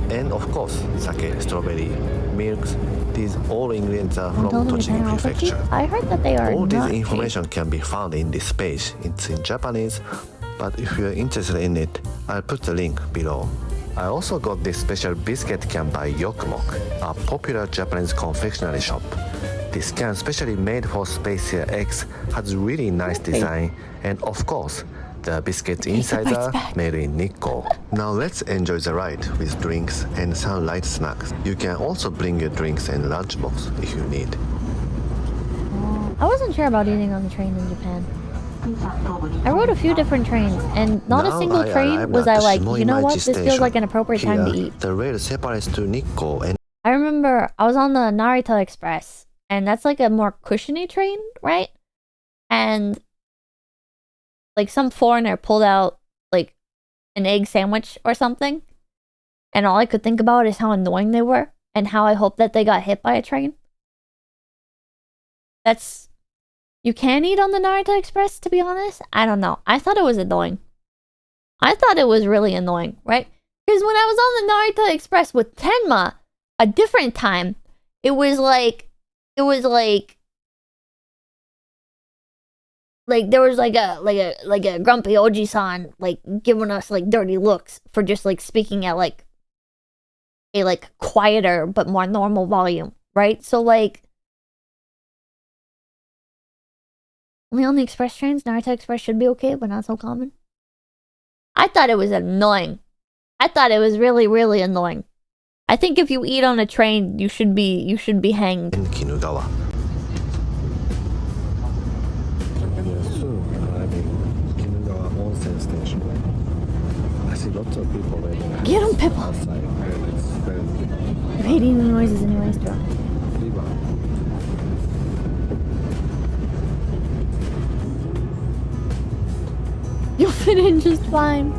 and of course, sake, strawberry, milks. These all ingredients are from Tochigi Prefecture. I heard that they are all not this information can be found in this page. It's in Japanese, but if you're interested in it, I'll put the link below. I also got this special biscuit can by Yokumok, a popular Japanese confectionery shop. This can specially made for Spacia X has really nice design, and of course, the biscuits inside are made in Nikko. Now let's enjoy the ride with drinks and some light snacks. You can also bring your drinks and lunchbox if you need. I wasn't sure about eating on the train in Japan. I rode a few different trains, and not a single train was I like, you know what, this feels like an appropriate time to eat. The rail separates to Nikko, and I remember I was on the Narita Express, and that's like a more cushiony train, right? And like some foreigner pulled out like an egg sandwich or something, and all I could think about is how annoying they were, and how I hope that they got hit by a train. You can eat on the Narita Express, to be honest. I don't know. I thought it was annoying. I thought it was really annoying, right? Because when I was on the Narita Express with Tenma, a different time, it was like there was like a grumpy Oji-san like giving us like dirty looks for just like speaking at like a like quieter but more normal volume, right? So like only on the express trains, Narita Express should be okay, but not so common. I thought it was annoying. I thought it was really, really annoying. I think if you eat on a train, you should be hanged. in Kinugawa. We are soon arriving at Kinugawa Onsen Station. I see lots of people waiting Get him, Pippa! outside. It's very I'm hating the noises anyways, Joe. You'll fit in just fine.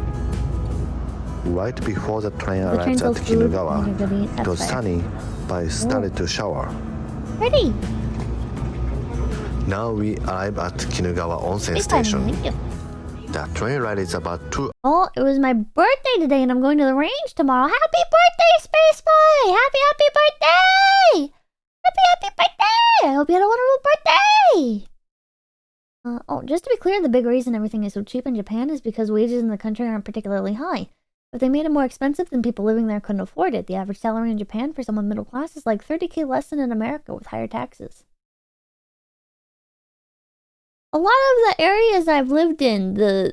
Right before the train The train arrived at sells food, Kinugawa, and you're gonna eat. it That's was fair. sunny, but I started to shower. Pretty. Now we arrive at Kinugawa Onsen Big time, Station. thank you. The train ride is about 2 Oh, it was my birthday today, and I'm going to the range tomorrow. Happy birthday, Space Boy! Happy birthday! Happy birthday! I hope you had a wonderful birthday! Just to be clear, the big reason everything is so cheap in Japan is because wages in the country aren't particularly high. If they made it more expensive, then people living there couldn't afford it. The average salary in Japan for someone middle class is like $30K less than in America with higher taxes. A lot of the areas I've lived in, the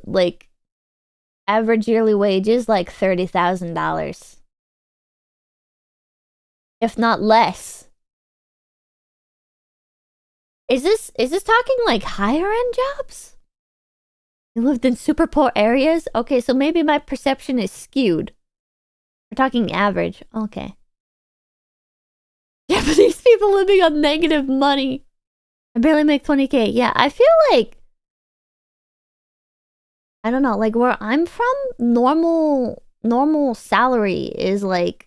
like average yearly wage is like $30,000, if not less. Is this talking like higher end jobs? You lived in super poor areas? Okay, so maybe my perception is skewed. We're talking average. Okay. Japanese people living on negative money. I barely make 20K. Yeah, I feel like, I don't know, like where I'm from, normal salary is like,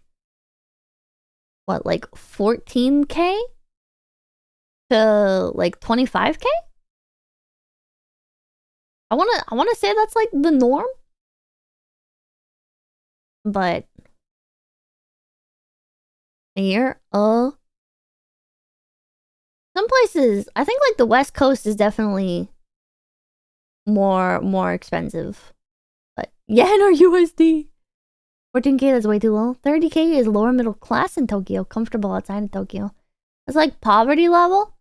what, like 14K to like 25K? I wanna say that's like the norm. But here, some places, I think like the West Coast is definitely more expensive. But yen or USD? 14K, that's way too low. 30K is lower middle class in Tokyo, comfortable outside of Tokyo. It's like poverty level.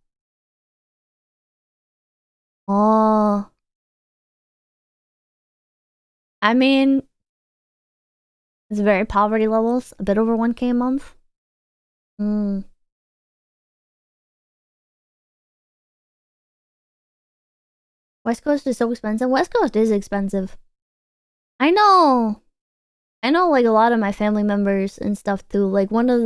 Oh. I mean, it's very poverty levels, a bit over 1K a month. West Coast is so expensive. West Coast is expensive. I know, like a lot of my family members and stuff too. Like one of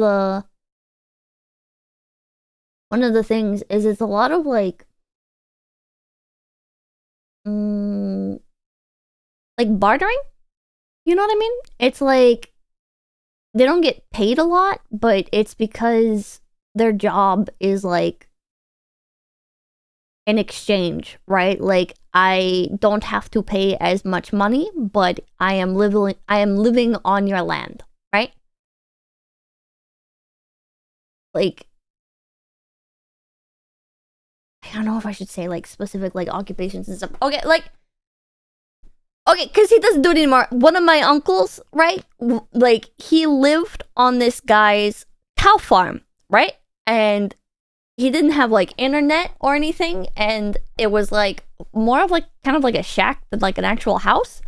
the things is it's a lot of like bartering. You know what I mean? It's like they don't get paid a lot, but it's because their job is like an exchange, right? Like I don't have to pay as much money, but I am living on your land, right? Like I don't know if I should say like specific like occupations and stuff. Okay, because he doesn't do it anymore. One of my uncles, right? Like he lived on this guy's cow farm, right? And he didn't have like internet or anything, and it was like more of like kind of like a shack than like an actual house.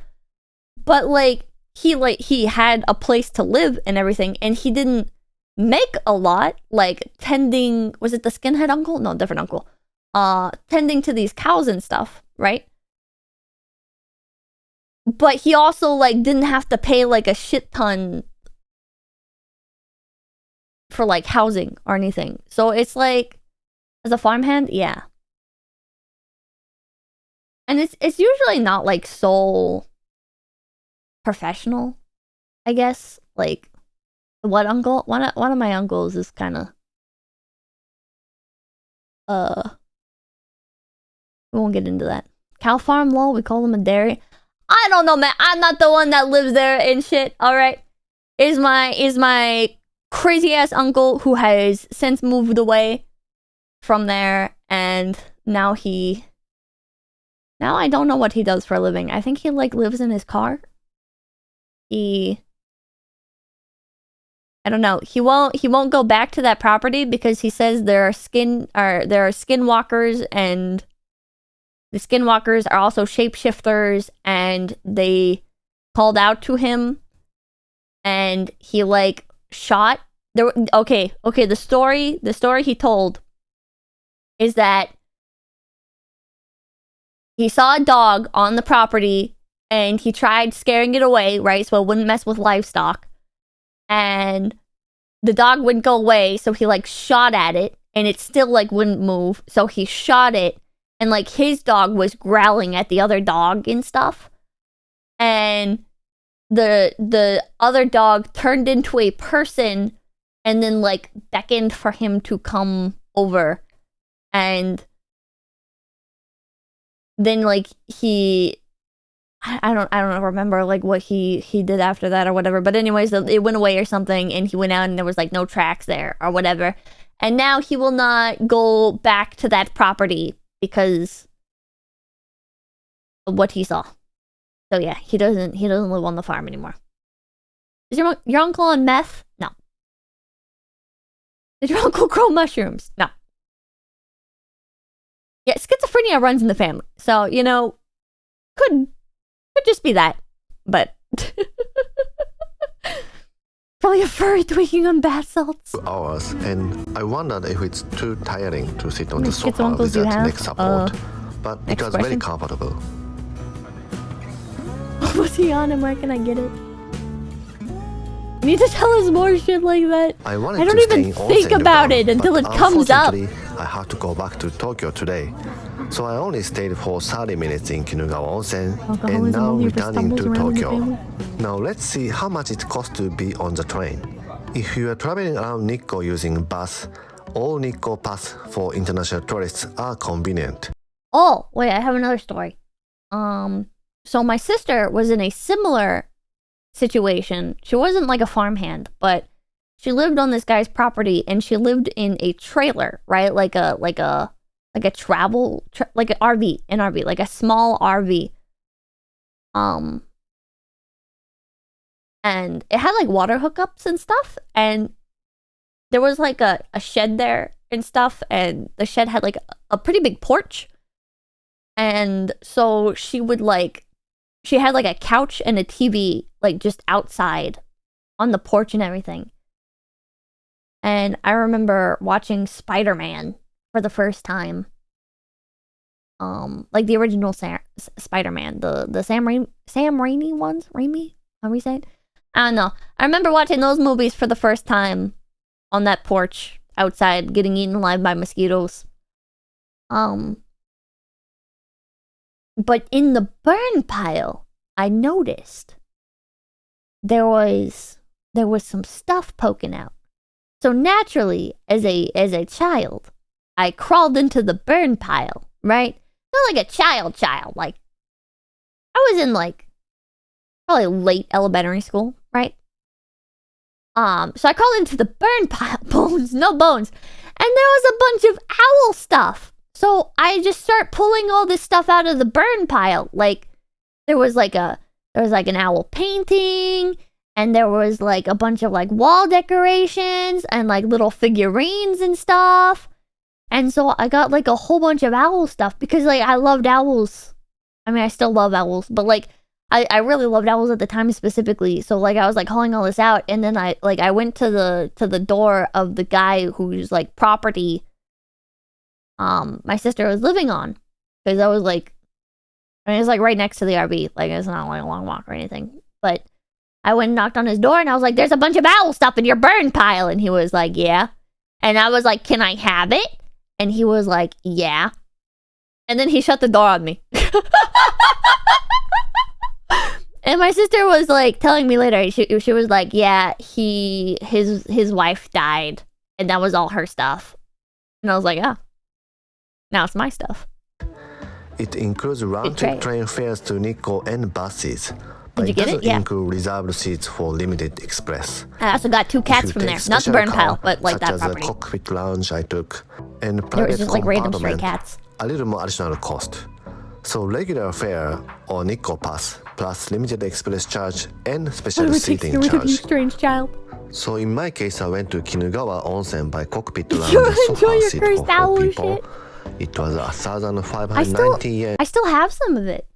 But like he had a place to live and everything, and he didn't make a lot, like tending, was it the skinhead uncle? No, different uncle. Tending to these cows and stuff, right? But he also like didn't have to pay like a shit ton for like housing or anything. So it's like, as a farmhand, yeah. And it's usually not like so professional, I guess. Like what uncle? One of my uncles is kind of we won't get into that. Cow farm, lol, we call them a dairy. I don't know, man. I'm not the one that lives there and shit. All right, is my crazy ass uncle who has since moved away from there, and now I don't know what he does for a living. I think he like lives in his car. I don't know. He won't go back to that property because he says there are skinwalkers, and the skinwalkers are also shapeshifters, and they called out to him, and he like shot there. Okay, the story he told is that he saw a dog on the property and he tried scaring it away, right? So it wouldn't mess with livestock. And the dog wouldn't go away, so he like shot at it and it still like wouldn't move. So he shot it, and like his dog was growling at the other dog and stuff. And the other dog turned into a person and then like beckoned for him to come over. And then like I don't remember like what he did after that or whatever. But anyways, it went away or something, and he went out and there was like no tracks there or whatever. And now he will not go back to that property because of what he saw. So yeah, he doesn't live on the farm anymore. Is your uncle on meth? No. Did your uncle grow mushrooms? No. Yeah, schizophrenia runs in the family. So, you know, could just be that. But probably a furry tweaking on bath salts. Hours, and I wondered if it's too tiring to sit on the sofa Schizo uncles without you have? neck support. But it was very expression? comfortable. Was he on and where can I get it? You need to tell us more shit like that. I wanted I don't to stay even in think onsen about Japan, it until but it comes up. unfortunately, I had to go back to Tokyo today. So I only stayed for 30 minutes in Kinugawa Onsen and now only returning to stumbles around in the Tokyo. family. Now let's see how much it costs to be on the train. If you are traveling around Nikko using bus, all Nikko Pass for international tourists are convenient. Oh, wait, I have another story. So my sister was in a similar situation. She wasn't like a farmhand, but she lived on this guy's property and she lived in a trailer, right? Like a travel, like an RV, like a small RV. And it had like water hookups and stuff, and there was like a shed there and stuff, and the shed had like a pretty big porch. And so she had like a couch and a TV like just outside on the porch and everything. And I remember watching Spider-Man for the first time. Like the original Spider-Man, the Sam Raimi ones, how we say it? I don't know. I remember watching those movies for the first time on that porch outside, getting eaten alive by mosquitoes. But in the burn pile, I noticed there was some stuff poking out. So naturally, as a child, I crawled into the burn pile, right? Not like a child, like I was in like probably late elementary school, right? So I crawled into the burn pile, no bones, and there was a bunch of owl stuff. So I just start pulling all this stuff out of the burn pile. Like there was like an owl painting, and there was like a bunch of like wall decorations and like little figurines and stuff. And so I got like a whole bunch of owl stuff because like I loved owls. I mean, I still love owls, but like I really loved owls at the time specifically. So like I was like hauling all this out, and then I went to the door of the guy whose like property my sister was living on, because I was like, I mean, it's like right next to the RV. Like it's not like a long walk or anything. But I went and knocked on his door, and I was like, "There's a bunch of owl stuff in your burn pile," and he was like, "Yeah," and I was like, "Can I have it?" And he was like, "Yeah." And then he shut the door on me. And my sister was like telling me later, she was like, "Yeah, his wife died, and that was all her stuff." And I was like, "Ah, now it's my stuff." It includes round-trip train fares to Nikko and buses, but Did you it get doesn't it? Yeah. include reserved seats for limited express. I also got 2 cats If you from there. take Not the special burn car, pile, but like such that as property. the cockpit lounge I took, and There private was just like random stray compartment, cats. a little more additional cost. So regular fare or Nikko Pass plus limited express charge and special seating Rid of you, charge. strange child. So in my case, I went to Kinugawa Onsen by cockpit lounge You and enjoy sofa your seat cursed for owl 4 people. shit? It was 1,590 yen. I still have some of it.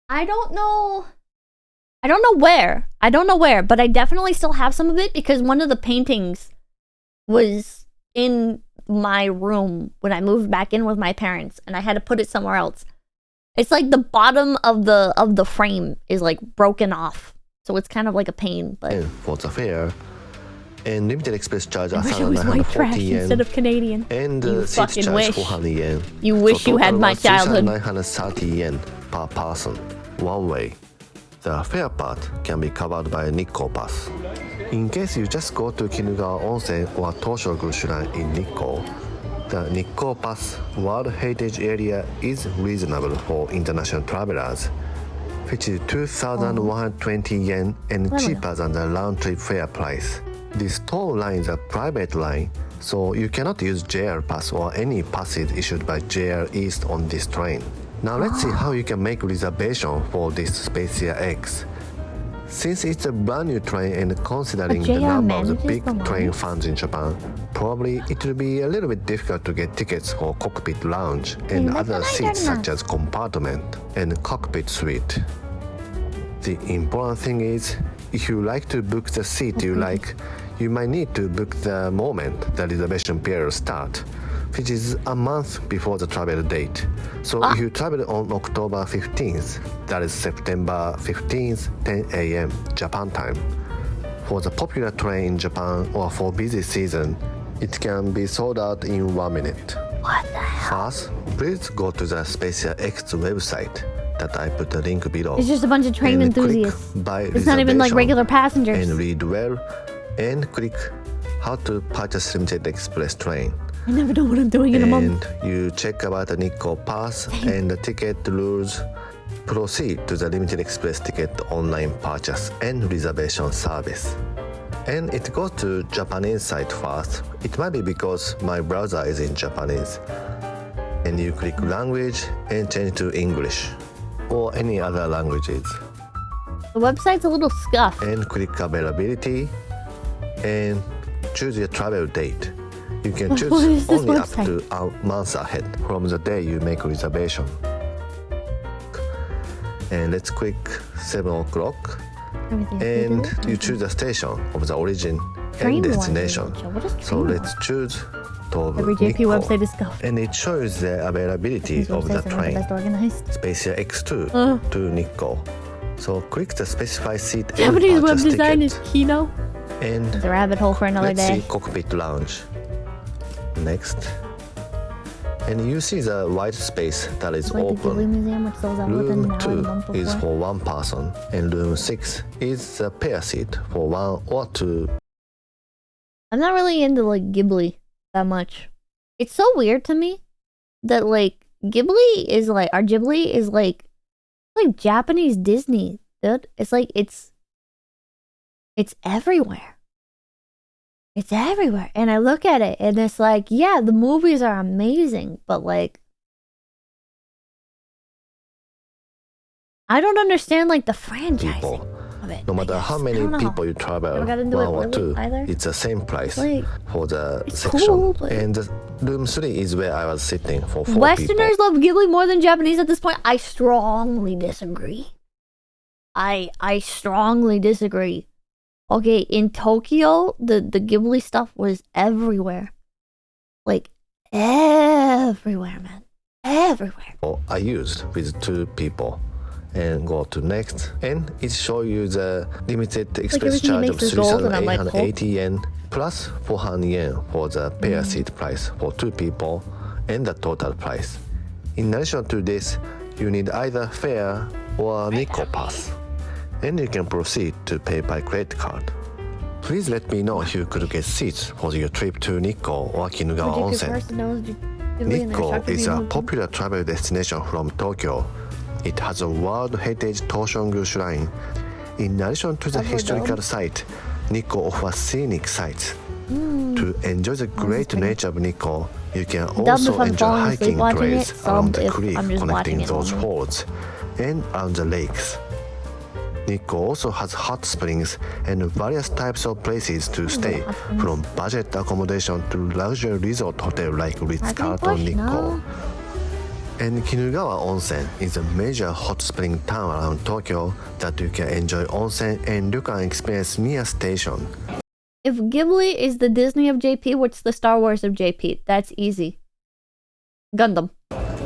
I don't know where, but I definitely still have some of it because one of the paintings was in my room when I moved back in with my parents, and I had to put it somewhere else. It's like the bottom of the frame is like broken off, so it's kind of like a pain. But For the fare, and limited express charge I wish it was white trash 1,940 yen. instead of Canadian. And You seat fucking charge wish. 400 yen. You wish So you had total my was childhood. 3,930 yen per person, one way. The fare part can be covered by Nikko Pass. In case you just go to Kinugawa Onsen or Toshogu Shrine in Nikko, the Nikko Pass World Heritage Area is reasonable for international travelers, which is 2,120 yen and cheaper than the round-trip fare price. This toll line is a private line, so you cannot use JR Pass or any passes issued by JR East on this train. Now let's see how you can make reservation for this Spacia X. Since it's a brand new train and considering the number of the big train fans in Japan, probably it will be a little bit difficult to get tickets for cockpit lounge and other seats such as compartment and cockpit suite. The important thing is, if you like to book the seat you like, you might need to book the moment the reservation period starts, which is a month before the travel date. So if you travel on October 15th, that is September 15th, 10 a.m. Japan time. For the popular train in Japan or for busy season, it can be sold out in 1 minute. What the hell? First, please go to the Spacia X website that I put a link below. It's just a bunch of train enthusiasts. It's not even like regular passengers. And read well and click how to purchase limited express train. I never know what I'm doing in a month. And you check about the Nikko Pass and the ticket rules. Proceed to the limited express ticket online purchase and reservation service. And it goes to Japanese site first. It might be because my browser is in Japanese. And you click language and change to English or any other languages. The website's a little scuffed. And click availability and choose your travel date. You can choose only up to a month ahead from the day you make a reservation. And let's click 7 o'clock. And you choose the station of the origin and destination. So let's choose Tobu Every JP Nikko. website is scuffed. And it shows the availability of the train. Spacia X2 to Nikko. So click the specified seat and Japanese web purchase design ticket. is Kino. And it's a rabbit hole for another let's day. see cockpit lounge. Next. And you see the white space that is Like the open. Ghibli Museum, which sells out within Room an hour and a month 2 is before. for one person, and room 6 is the pair seat for 1 or 2. I'm not really into like Ghibli that much. It's so weird to me that like Ghibli is like Japanese Disney, dude. It's like it's everywhere. It's everywhere. And I look at it and it's like, yeah, the movies are amazing, but like I don't understand like the franchising of it. No matter how many people you travel, 1 or 2, it's the same price for the section. Cool, but and the room 3 is where I was sitting for 4 Westerners people. love Ghibli more than Japanese at this point. I strongly disagree. I strongly disagree. Okay, in Tokyo, the Ghibli stuff was everywhere. Like, everywhere, man. Everywhere. I used with 2 people. And go to next. And it shows you the limited express charge of 3,880 yen plus 400 yen for the pair seat price for 2 people and the total price. In addition to this, you need either fare or Nikko Pass. And you can proceed to pay by credit card. Please let me know if you could get seats for your trip to Nikko or Kinugawa Onsen. Nikko is a popular travel destination from Tokyo. It has a World Heritage Toshongu Shrine. In addition to the historical site, Nikko offers scenic sites. To enjoy the great nature of Nikko, you can also enjoy hiking trails around the cliff connecting those forts and around the lakes. Nikko also has hot springs and various types of places to stay, from budget accommodation to luxury resort hotel like Ritz-Carlton Nikko. And Kinugawa Onsen is a major hot spring town around Tokyo that you can enjoy onsen and ryokan experience near station. If Ghibli is the Disney of JP, what's the Star Wars of JP? That's easy. Gundam.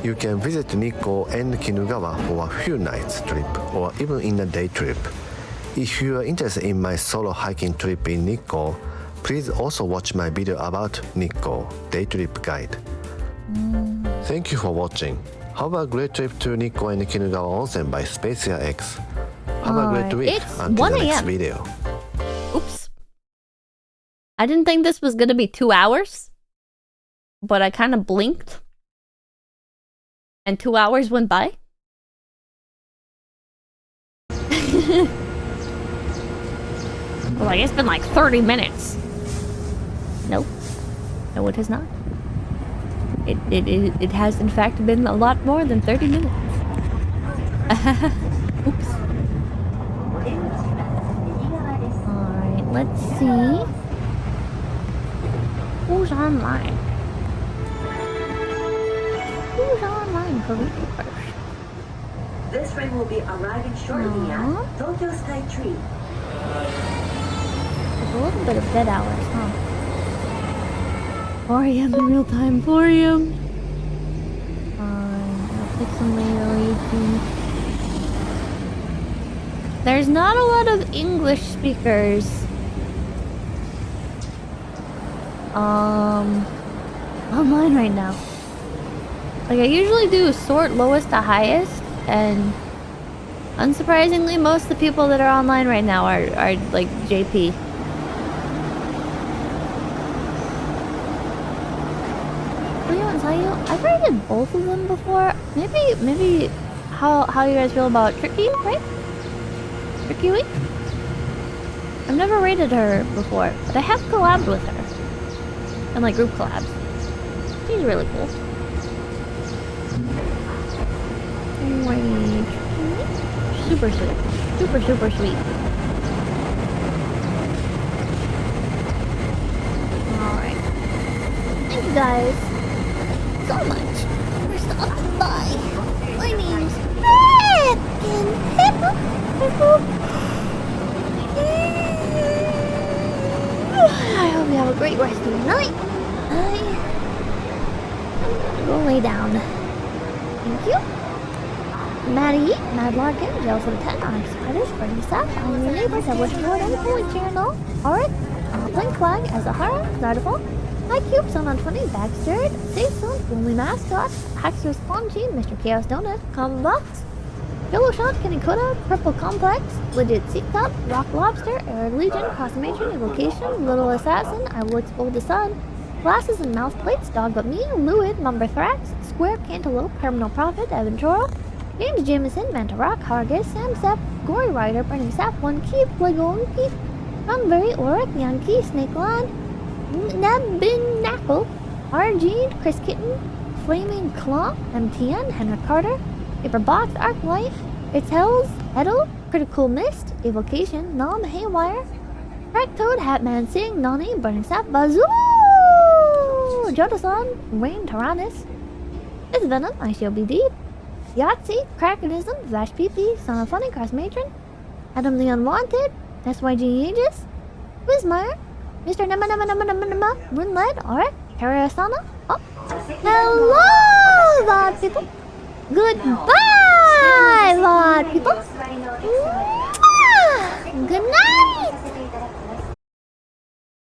You can visit Nikko and Kinugawa for a few nights trip or even in a day trip. If you are interested in my solo hiking trip in Nikko, please also watch my video about Nikko day trip guide. Thank you for watching. Have a great trip to Nikko and Kinugawa Onsen by Spacia X. Have a great week until the next video. Oops. I didn't think this was gonna be 2 hours, but I kind of blinked. And 2 hours went by. Well, I guess it's been like 30 minutes. Nope. No, it has not. It has in fact been a lot more than 30 minutes. Oops. let's see. Who's online? Who's online for reapers? This train will be arriving shortly at Tokyo Sky Tree. There's a little bit of dead hours, huh? 4 a.m. in real time, 4 a.m. I'll pick some later, 18. There's not a lot of English speakers. Online right now. Like, I usually do sort lowest to highest, and unsurprisingly, most of the people that are online right now are like JP. I've rated both of them before. Maybe how you guys feel about Tricky, right? Tricky Week? I've never rated her before, but I have collabed with her. And like group collabs. She's really cool. Anyway, super sweet. Super sweet. Alright. Thank you guys so much for stopping by. My name's Frickin' Pippa. I hope you have a great rest of your night. I'm gonna go lay down. Thank you. Maddie, Mad Larkin, Jails of 10, Onyx Spiders, Burning Sap, I'm your neighbors, I wish you would, and Holy Channel. Alright, Blink Flag, Azahara, Zardaful, High Cube, Son on 20, Backstered, Safe Zone, Only Mascot, Haxer Spongy, Mr. Chaos Donut, Combo Box, Yellow Shot, Kinikota, Purple Complex, Legit Seat Cup, Rock Lobster, Air Legion, Cross Matron, Evocation, Little Assassin, I Will Explode the Sun, Glasses and Mouth Plates, Dog But Me, Luid, Mumber Thrax, Square Cantaloupe, Terminal Prophet, Evan Choro, James Jameson, Manta Rock, Hargis, Sam Sepp, Gory Rider, Burning Sap, One Keep, Lego and Keep, Cranberry, Oric, Yankee, Snake Line, Nabinackle, Argene, Chris Kitten, Flaming Claw, MTN, Henrik Carter, Paper Box, Arc Life, It's Hells, Edel, Critical Mist, Evocation, Nom, Haywire, Crack Toad, Hatman Sing, Nani, Burning Sap, Bazoo, Jodasan, Rain Tyrannus, It's Venom, ICOBD, Yahtzee, Crackerism, Vash PP, Son of Funny, Cross Matron, Adam the Unwanted, SYG Aegis, Quizmeyer, Mr. Nama, Runeled, alright, Terrasana, oh, hello, bad people, goodbye!